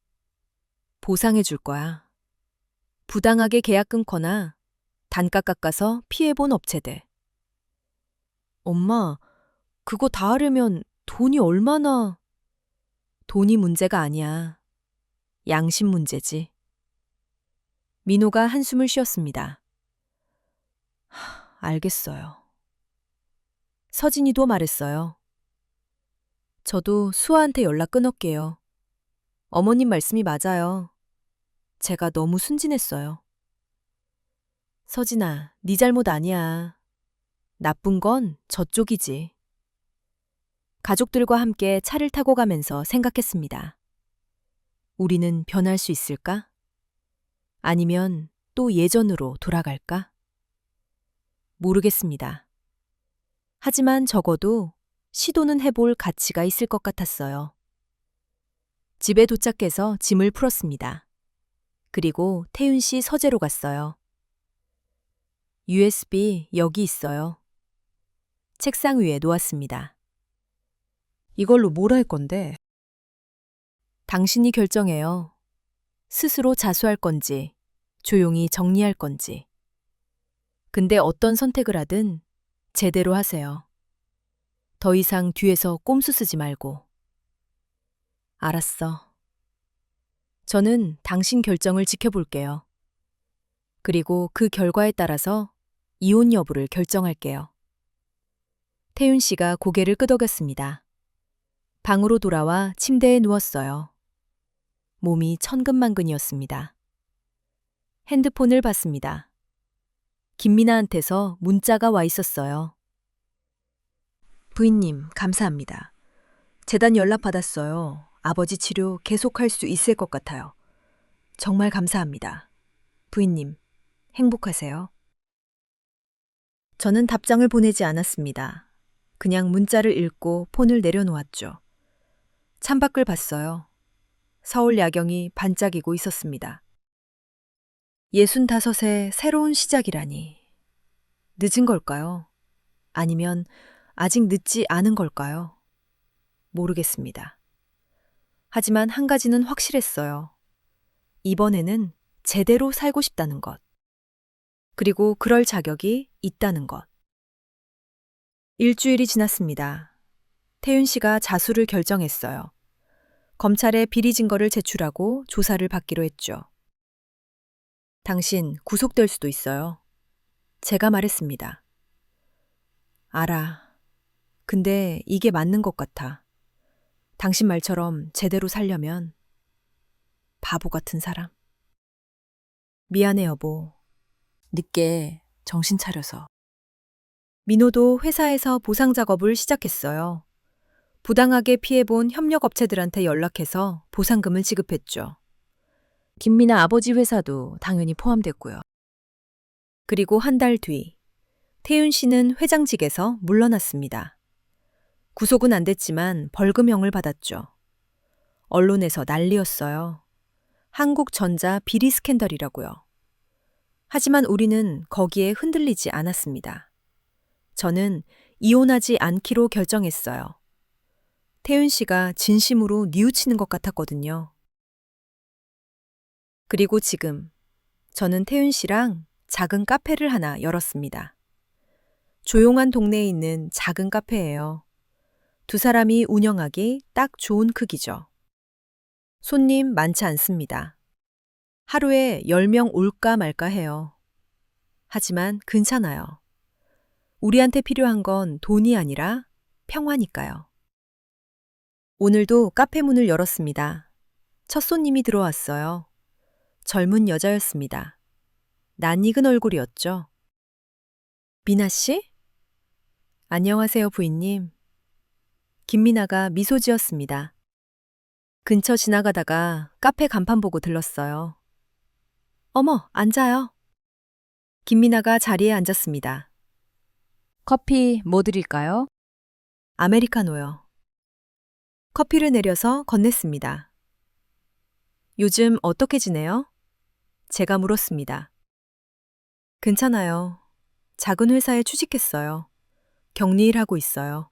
보상해 줄 거야. 부당하게 계약 끊거나 단가 깎아서 피해본 업체들. 엄마, 그거 다 하려면 돈이 얼마나... 돈이 문제가 아니야. 양심 문제지. 민호가 한숨을 쉬었습니다. 알겠어요. 서진이도 말했어요. 저도 수아한테 연락 끊을게요. 어머님 말씀이 맞아요. 제가 너무 순진했어요. 서진아, 네 잘못 아니야. 나쁜 건 저쪽이지. 가족들과 함께 차를 타고 가면서 생각했습니다. 우리는 변할 수 있을까? 아니면 또 예전으로 돌아갈까? 모르겠습니다. 하지만 적어도 시도는 해볼 가치가 있을 것 같았어요. 집에 도착해서 짐을 풀었습니다. 그리고 태윤 씨 서재로 갔어요. USB 여기 있어요. 책상 위에 놓았습니다. 이걸로 뭘 할 건데? 당신이 결정해요. 스스로 자수할 건지, 조용히 정리할 건지. 근데 어떤 선택을 하든 제대로 하세요. 더 이상 뒤에서 꼼수 쓰지 말고. 알았어. 저는 당신 결정을 지켜볼게요. 그리고 그 결과에 따라서 이혼 여부를 결정할게요. 태윤 씨가 고개를 끄덕였습니다. 방으로 돌아와 침대에 누웠어요. 몸이 천근만근이었습니다. 핸드폰을 봤습니다. 김미나한테서 문자가 와 있었어요. 부인님, 감사합니다. 재단 연락 받았어요. 아버지 치료 계속할 수 있을 것 같아요. 정말 감사합니다. 부인님, 행복하세요. 저는 답장을 보내지 않았습니다. 그냥 문자를 읽고 폰을 내려놓았죠. 창밖을 봤어요. 서울 야경이 반짝이고 있었습니다. 65의 새로운 시작이라니. 늦은 걸까요? 아니면 아직 늦지 않은 걸까요? 모르겠습니다. 하지만 한 가지는 확실했어요. 이번에는 제대로 살고 싶다는 것. 그리고 그럴 자격이 있다는 것. 일주일이 지났습니다. 태윤 씨가 자수를 결정했어요. 검찰에 비리 증거를 제출하고 조사를 받기로 했죠. 당신 구속될 수도 있어요. 제가 말했습니다. 알아. 근데 이게 맞는 것 같아. 당신 말처럼 제대로 살려면 바보 같은 사람. 미안해 여보. 늦게 정신 차려서. 민호도 회사에서 보상 작업을 시작했어요. 부당하게 피해본 협력업체들한테 연락해서 보상금을 지급했죠. 김미나 아버지 회사도 당연히 포함됐고요. 그리고 한 달 뒤, 태윤 씨는 회장직에서 물러났습니다. 구속은 안 됐지만 벌금형을 받았죠. 언론에서 난리였어요. 한국전자 비리 스캔들이라고요. 하지만 우리는 거기에 흔들리지 않았습니다. 저는 이혼하지 않기로 결정했어요. 태윤 씨가 진심으로 뉘우치는 것 같았거든요. 그리고 지금 저는 태윤 씨랑 작은 카페를 하나 열었습니다. 조용한 동네에 있는 작은 카페예요. 두 사람이 운영하기 딱 좋은 크기죠. 손님 많지 않습니다. 하루에 10명 올까 말까 해요. 하지만 괜찮아요. 우리한테 필요한 건 돈이 아니라 평화니까요. 오늘도 카페 문을 열었습니다. 첫 손님이 들어왔어요. 젊은 여자였습니다. 낯익은 얼굴이었죠. 미나 씨? 안녕하세요, 부인님. 김미나가 미소 지었습니다. 근처 지나가다가 카페 간판 보고 들렀어요. 어머, 앉아요. 김미나가 자리에 앉았습니다. 커피 뭐 드릴까요? 아메리카노요. 커피를 내려서 건넸습니다. 요즘 어떻게 지내요? 제가 물었습니다. 괜찮아요. 작은 회사에 취직했어요. 격리일하고 있어요.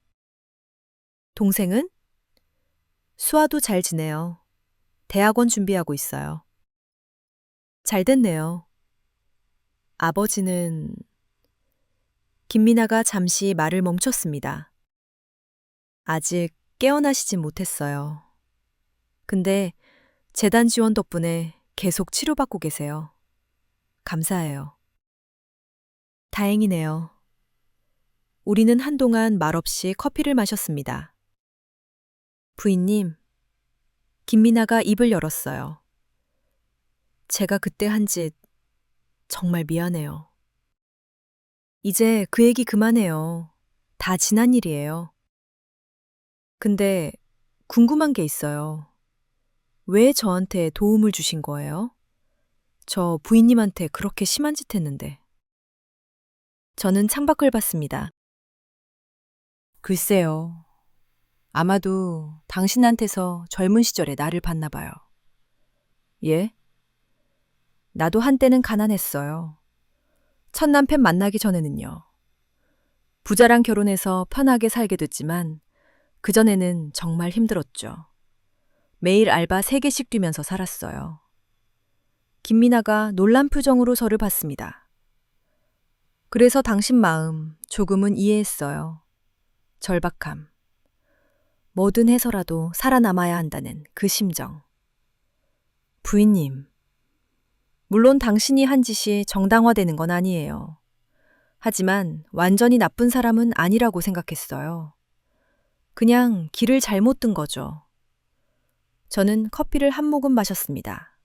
동생은? 수아도 잘 지내요. 대학원 준비하고 있어요. 잘 됐네요. 아버지는... 김미나가 잠시 말을 멈췄습니다. 아직 깨어나시진 못했어요. 근데 재단 지원 덕분에 계속 치료받고 계세요. 감사해요. 다행이네요. 우리는 한동안 말없이 커피를 마셨습니다. 부인님, 김미나가 입을 열었어요. 제가 그때 한 짓 정말 미안해요. 이제 그 얘기 그만해요. 다 지난 일이에요. 근데 궁금한 게 있어요. 왜 저한테 도움을 주신 거예요? 저 부인님한테 그렇게 심한 짓 했는데. 저는 창밖을 봤습니다. 글쎄요. 아마도 당신한테서 젊은 시절에 나를 봤나 봐요. 예? 나도 한때는 가난했어요. 첫 남편 만나기 전에는요. 부자랑 결혼해서 편하게 살게 됐지만 그전에는 정말 힘들었죠. 매일 알바 3개씩 뛰면서 살았어요. 김미나가 놀란 표정으로 저를 봤습니다. 그래서 당신 마음 조금은 이해했어요. 절박함. 뭐든 해서라도 살아남아야 한다는 그 심정. 부인님, 물론 당신이 한 짓이 정당화되는 건 아니에요. 하지만 완전히 나쁜 사람은 아니라고 생각했어요. 그냥 길을 잘못 든 거죠. 저는 커피를 한 모금 마셨습니다.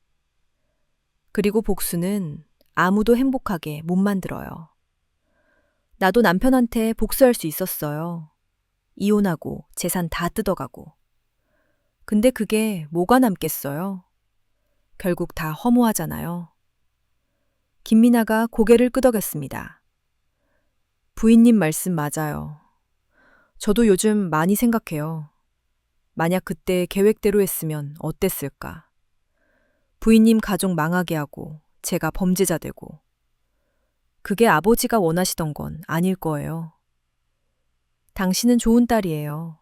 그리고 복수는 아무도 행복하게 못 만들어요. 나도 남편한테 복수할 수 있었어요. 이혼하고 재산 다 뜯어가고. 근데 그게 뭐가 남겠어요? 결국 다 허무하잖아요. 김미나가 고개를 끄덕였습니다. 부인님 말씀 맞아요. 저도 요즘 많이 생각해요. 만약 그때 계획대로 했으면 어땠을까? 부인님 가족 망하게 하고 제가 범죄자 되고. 그게 아버지가 원하시던 건 아닐 거예요. 당신은 좋은 딸이에요.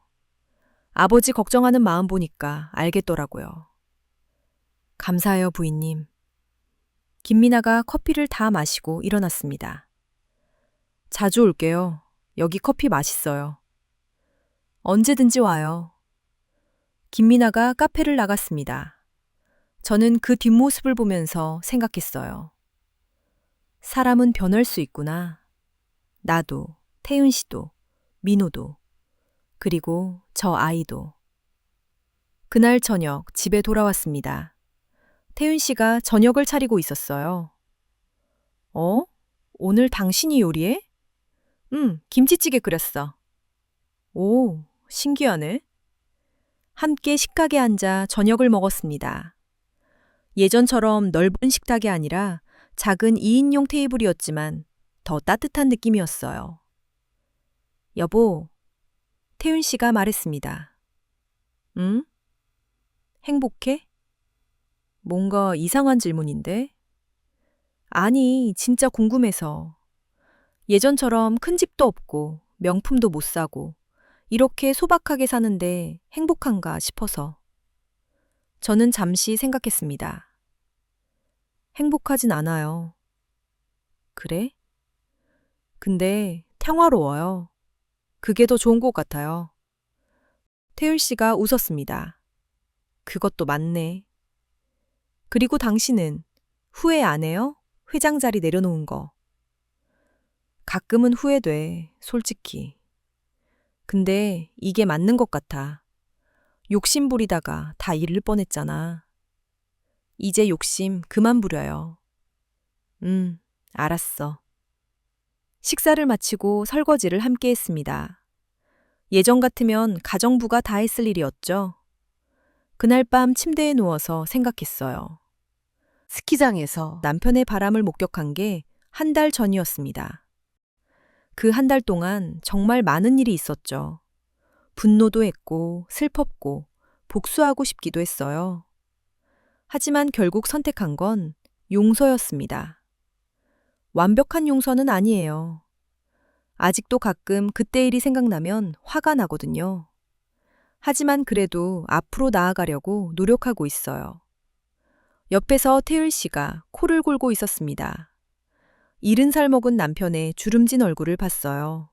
아버지 걱정하는 마음 보니까 알겠더라고요. 감사해요, 부인님. 김미나가 커피를 다 마시고 일어났습니다. 자주 올게요. 여기 커피 맛있어요. 언제든지 와요. 김미나가 카페를 나갔습니다. 저는 그 뒷모습을 보면서 생각했어요. 사람은 변할 수 있구나. 나도, 태윤 씨도, 민호도, 그리고 저 아이도. 그날 저녁 집에 돌아왔습니다. 태윤 씨가 저녁을 차리고 있었어요. 어? 오늘 당신이 요리해? 응, 김치찌개 끓였어. 오, 신기하네. 함께 식탁에 앉아 저녁을 먹었습니다. 예전처럼 넓은 식탁이 아니라 작은 2인용 테이블이었지만 더 따뜻한 느낌이었어요. 여보, 태윤 씨가 말했습니다. 응? 행복해? 뭔가 이상한 질문인데? 아니, 진짜 궁금해서. 예전처럼 큰 집도 없고 명품도 못 사고 이렇게 소박하게 사는데 행복한가 싶어서. 저는 잠시 생각했습니다. 행복하진 않아요. 그래? 근데 평화로워요. 그게 더 좋은 것 같아요. 태율 씨가 웃었습니다. 그것도 맞네. 그리고 당신은 후회 안 해요? 회장 자리 내려놓은 거. 가끔은 후회돼, 솔직히. 근데 이게 맞는 것 같아. 욕심 부리다가 다 잃을 뻔했잖아. 이제 욕심 그만 부려요. 알았어. 식사를 마치고 설거지를 함께 했습니다. 예전 같으면 가정부가 다 했을 일이었죠. 그날 밤 침대에 누워서 생각했어요. 스키장에서 남편의 바람을 목격한 게 한 달 전이었습니다. 그 한 달 동안 정말 많은 일이 있었죠. 분노도 했고, 슬펐고, 복수하고 싶기도 했어요. 하지만 결국 선택한 건 용서였습니다. 완벽한 용서는 아니에요. 아직도 가끔 그때 일이 생각나면 화가 나거든요. 하지만 그래도 앞으로 나아가려고 노력하고 있어요. 옆에서 태율 씨가 코를 골고 있었습니다. 70살 먹은 남편의 주름진 얼굴을 봤어요.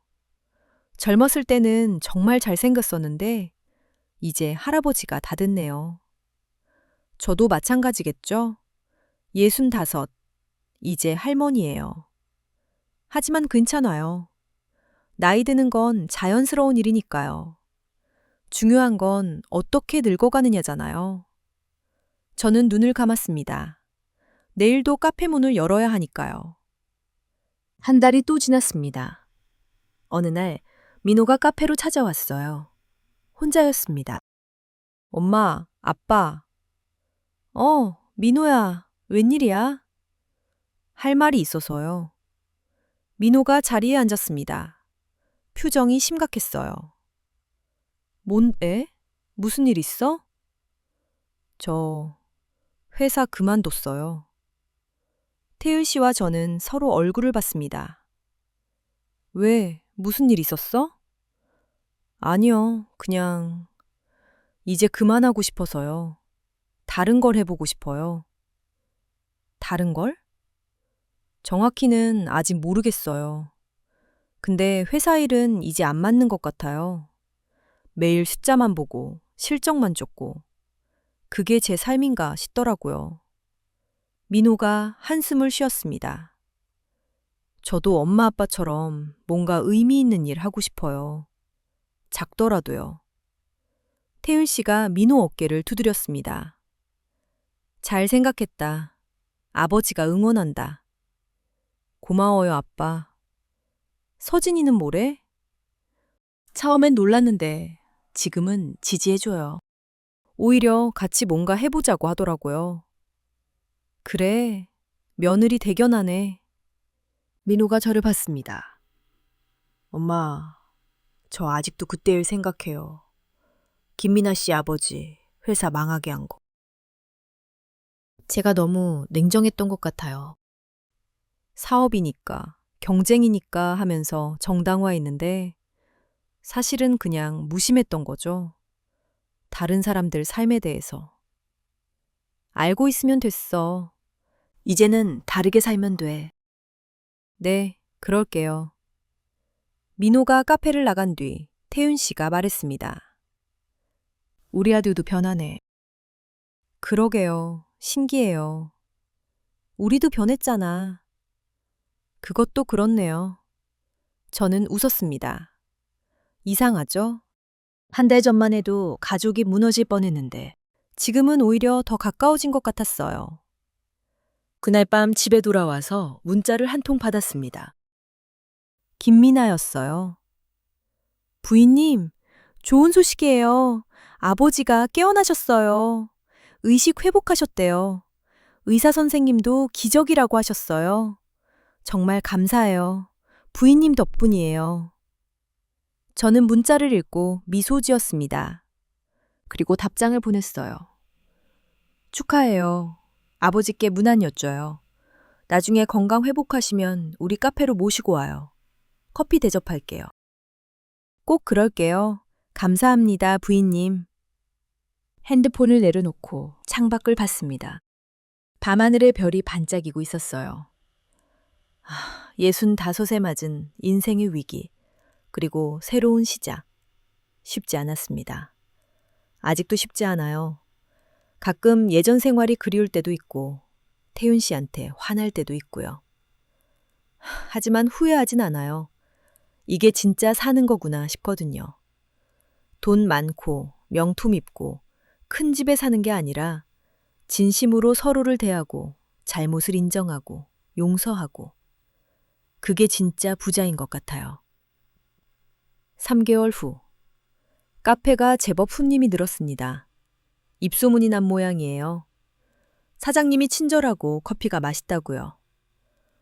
젊었을 때는 정말 잘생겼었는데 이제 할아버지가 다 됐네요. 저도 마찬가지겠죠? 65, 이제 할머니예요. 하지만 괜찮아요. 나이 드는 건 자연스러운 일이니까요. 중요한 건 어떻게 늙어가느냐잖아요. 저는 눈을 감았습니다. 내일도 카페 문을 열어야 하니까요. 한 달이 또 지났습니다. 어느 날 민호가 카페로 찾아왔어요. 혼자였습니다. 엄마, 아빠. 민호야, 웬일이야? 할 말이 있어서요. 민호가 자리에 앉았습니다. 표정이 심각했어요. 뭔데? 무슨 일 있어? 저 회사 그만뒀어요. 태율 씨와 저는 서로 얼굴을 봤습니다. 왜? 무슨 일 있었어? 아니요, 그냥 이제 그만하고 싶어서요. 다른 걸 해보고 싶어요. 다른 걸? 정확히는 아직 모르겠어요. 근데 회사 일은 이제 안 맞는 것 같아요. 매일 숫자만 보고 실적만 쫓고 그게 제 삶인가 싶더라고요. 민호가 한숨을 쉬었습니다. 저도 엄마 아빠처럼 뭔가 의미 있는 일 하고 싶어요. 작더라도요. 태율 씨가 민호 어깨를 두드렸습니다. 잘 생각했다. 아버지가 응원한다. 고마워요, 아빠. 서진이는 뭐래? 처음엔 놀랐는데 지금은 지지해줘요. 오히려 같이 뭔가 해보자고 하더라고요. 그래, 며느리 대견하네. 민호가 저를 봤습니다. 엄마, 저 아직도 그때 일 생각해요. 김민아 씨 아버지 회사 망하게 한 거. 제가 너무 냉정했던 것 같아요. 사업이니까, 경쟁이니까 하면서 정당화했는데 사실은 그냥 무심했던 거죠. 다른 사람들 삶에 대해서. 알고 있으면 됐어. 이제는 다르게 살면 돼. 네, 그럴게요. 민호가 카페를 나간 뒤 태윤 씨가 말했습니다. 우리 아들도 변하네. 그러게요. 신기해요. 우리도 변했잖아. 그것도 그렇네요. 저는 웃었습니다. 이상하죠? 한 달 전만 해도 가족이 무너질 뻔했는데 지금은 오히려 더 가까워진 것 같았어요. 그날 밤 집에 돌아와서 문자를 한 통 받았습니다. 김미나였어요. 부인님, 좋은 소식이에요. 아버지가 깨어나셨어요. 의식 회복하셨대요. 의사 선생님도 기적이라고 하셨어요. 정말 감사해요. 부인님 덕분이에요. 저는 문자를 읽고 미소 지었습니다. 그리고 답장을 보냈어요. 축하해요. 아버지께 문안 여쭤요. 나중에 건강 회복하시면 우리 카페로 모시고 와요. 커피 대접할게요. 꼭 그럴게요. 감사합니다, 부인님. 핸드폰을 내려놓고 창밖을 봤습니다. 밤하늘의 별이 반짝이고 있었어요. 65에 맞은 인생의 위기, 그리고 새로운 시작. 쉽지 않았습니다. 아직도 쉽지 않아요. 가끔 예전 생활이 그리울 때도 있고, 태윤 씨한테 화날 때도 있고요. 하지만 후회하진 않아요. 이게 진짜 사는 거구나 싶거든요. 돈 많고, 명품 입고, 큰 집에 사는 게 아니라, 진심으로 서로를 대하고, 잘못을 인정하고, 용서하고, 그게 진짜 부자인 것 같아요. 3개월 후, 카페가 제법 손님이 늘었습니다. 입소문이 난 모양이에요. 사장님이 친절하고 커피가 맛있다고요.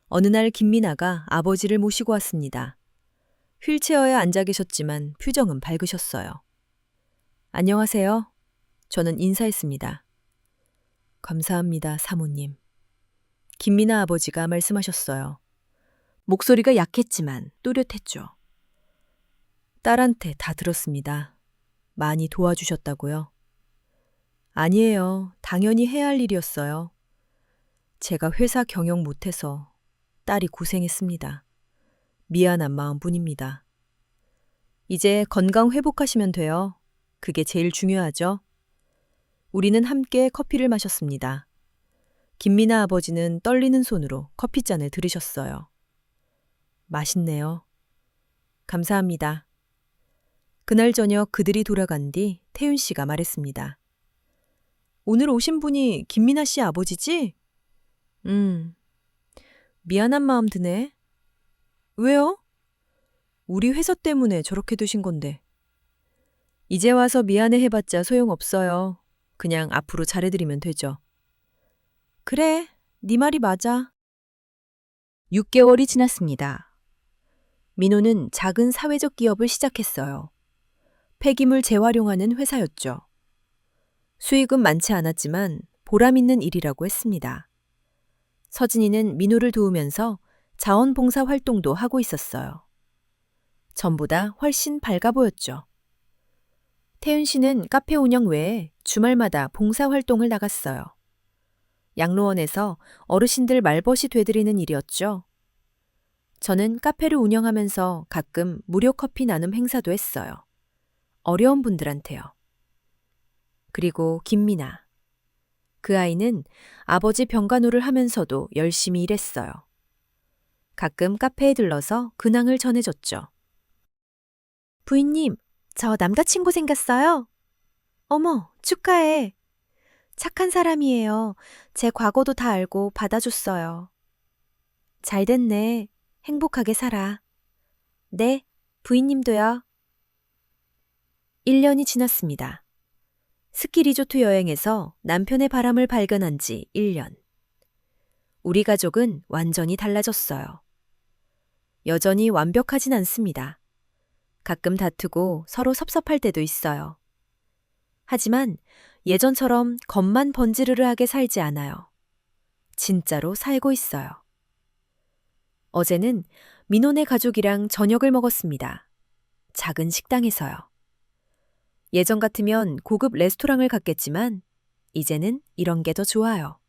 어느 날 김미나가 아버지를 모시고 왔습니다. 휠체어에 앉아 계셨지만 표정은 밝으셨어요. 안녕하세요. 저는 인사했습니다. 감사합니다, 사모님. 김미나 아버지가 말씀하셨어요. 목소리가 약했지만 또렷했죠. 딸한테 다 들었습니다. 많이 도와주셨다고요? 아니에요. 당연히 해야 할 일이었어요. 제가 회사 경영 못해서 딸이 고생했습니다. 미안한 마음뿐입니다. 이제 건강 회복하시면 돼요. 그게 제일 중요하죠. 우리는 함께 커피를 마셨습니다. 김미나 아버지는 떨리는 손으로 커피잔을 들이셨어요. 맛있네요. 감사합니다. 그날 저녁 그들이 돌아간 뒤 태윤 씨가 말했습니다. 오늘 오신 분이 김미나 씨 아버지지? 미안한 마음 드네. 왜요? 우리 회사 때문에 저렇게 되신 건데. 이제 와서 미안해 해봤자 소용없어요. 그냥 앞으로 잘해드리면 되죠. 그래, 네 말이 맞아. 6개월이 지났습니다. 민호는 작은 사회적 기업을 시작했어요. 폐기물 재활용하는 회사였죠. 수익은 많지 않았지만 보람 있는 일이라고 했습니다. 서진이는 민호를 도우면서 자원봉사 활동도 하고 있었어요. 전보다 훨씬 밝아 보였죠. 태윤 씨는 카페 운영 외에 주말마다 봉사 활동을 나갔어요. 양로원에서 어르신들 말벗이 되드리는 일이었죠. 저는 카페를 운영하면서 가끔 무료 커피 나눔 행사도 했어요. 어려운 분들한테요. 그리고 김미나. 그 아이는 아버지 병간호를 하면서도 열심히 일했어요. 가끔 카페에 들러서 근황을 전해줬죠. 부인님, 저 남자친구 생겼어요. 어머, 축하해. 착한 사람이에요. 제 과거도 다 알고 받아줬어요. 잘 됐네. 행복하게 살아. 네, 부인님도요. 1년이 지났습니다. 스키 리조트 여행에서 남편의 바람을 발견한 지 1년. 우리 가족은 완전히 달라졌어요. 여전히 완벽하진 않습니다. 가끔 다투고 서로 섭섭할 때도 있어요. 하지만 예전처럼 겉만 번지르르하게 살지 않아요. 진짜로 살고 있어요. 어제는 민호네 가족이랑 저녁을 먹었습니다. 작은 식당에서요. 예전 같으면 고급 레스토랑을 갔겠지만 이제는 이런 게 더 좋아요.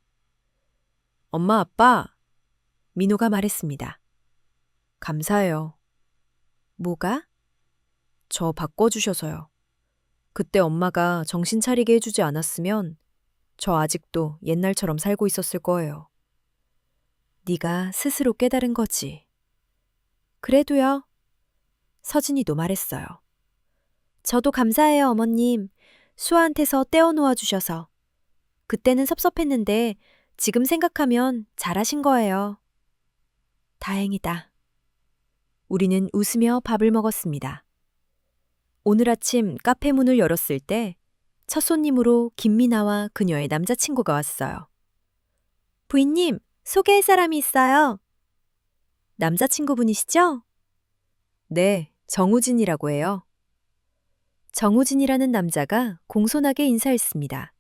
엄마, 아빠, 민호가 말했습니다. 감사해요. 뭐가? 저 바꿔주셔서요. 그때 엄마가 정신 차리게 해주지 않았으면 저 아직도 옛날처럼 살고 있었을 거예요. 네가 스스로 깨달은 거지. 그래도요. 서진이도 말했어요. 저도 감사해요, 어머님. 수아한테서 떼어놓아 주셔서. 그때는 섭섭했는데 지금 생각하면 잘하신 거예요. 다행이다. 우리는 웃으며 밥을 먹었습니다. 오늘 아침 카페 문을 열었을 때 첫 손님으로 김미나와 그녀의 남자친구가 왔어요. 부인님, 소개할 사람이 있어요. 남자친구분이시죠? 네, 정우진이라고 해요. 정우진이라는 남자가 공손하게 인사했습니다.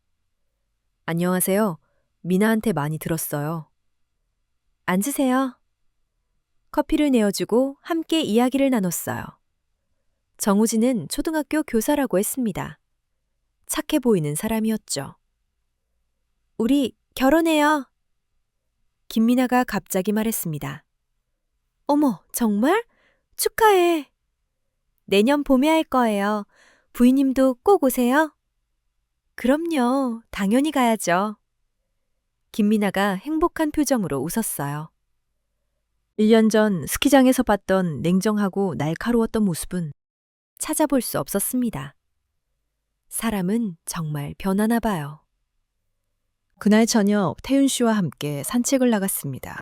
안녕하세요. 미나한테 많이 들었어요. 앉으세요. 커피를 내어주고 함께 이야기를 나눴어요. 정우진은 초등학교 교사라고 했습니다. 착해 보이는 사람이었죠. 우리 결혼해요. 김미나가 갑자기 말했습니다. 어머, 정말? 축하해. 내년 봄에 할 거예요. 부인님도 꼭 오세요. 그럼요. 당연히 가야죠. 김미나가 행복한 표정으로 웃었어요. 1년 전 스키장에서 봤던 냉정하고 날카로웠던 모습은 찾아볼 수 없었습니다. 사람은 정말 변하나 봐요. 그날 저녁 태윤 씨와 함께 산책을 나갔습니다.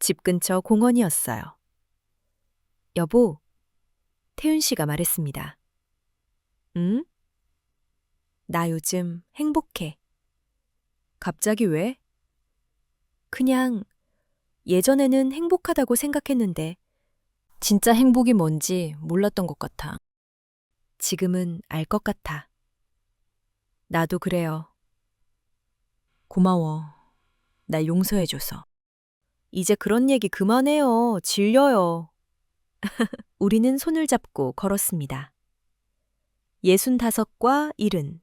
집 근처 공원이었어요. 여보, 태윤 씨가 말했습니다. 응? 나 요즘 행복해. 갑자기 왜? 그냥 예전에는 행복하다고 생각했는데 진짜 행복이 뭔지 몰랐던 것 같아. 지금은 알 것 같아. 나도 그래요. 고마워. 날 용서해줘서. 이제 그런 얘기 그만해요. 질려요. 우리는 손을 잡고 걸었습니다. 65과 70.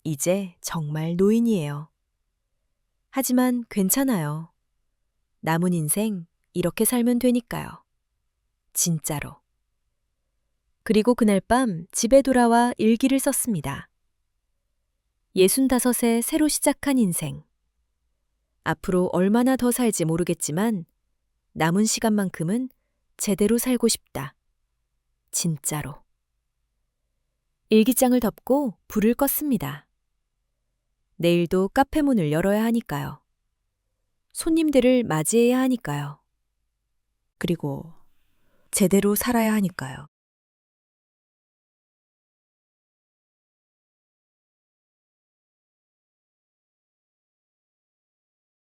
이제 정말 노인이에요. 하지만 괜찮아요. 남은 인생 이렇게 살면 되니까요. 진짜로. 그리고 그날 밤 집에 돌아와 일기를 썼습니다. 65에 새로 시작한 인생. 앞으로 얼마나 더 살지 모르겠지만 남은 시간만큼은 제대로 살고 싶다. 진짜로. 일기장을 덮고 불을 껐습니다. 내일도 카페 문을 열어야 하니까요. 손님들을 맞이해야 하니까요. 그리고 제대로 살아야 하니까요.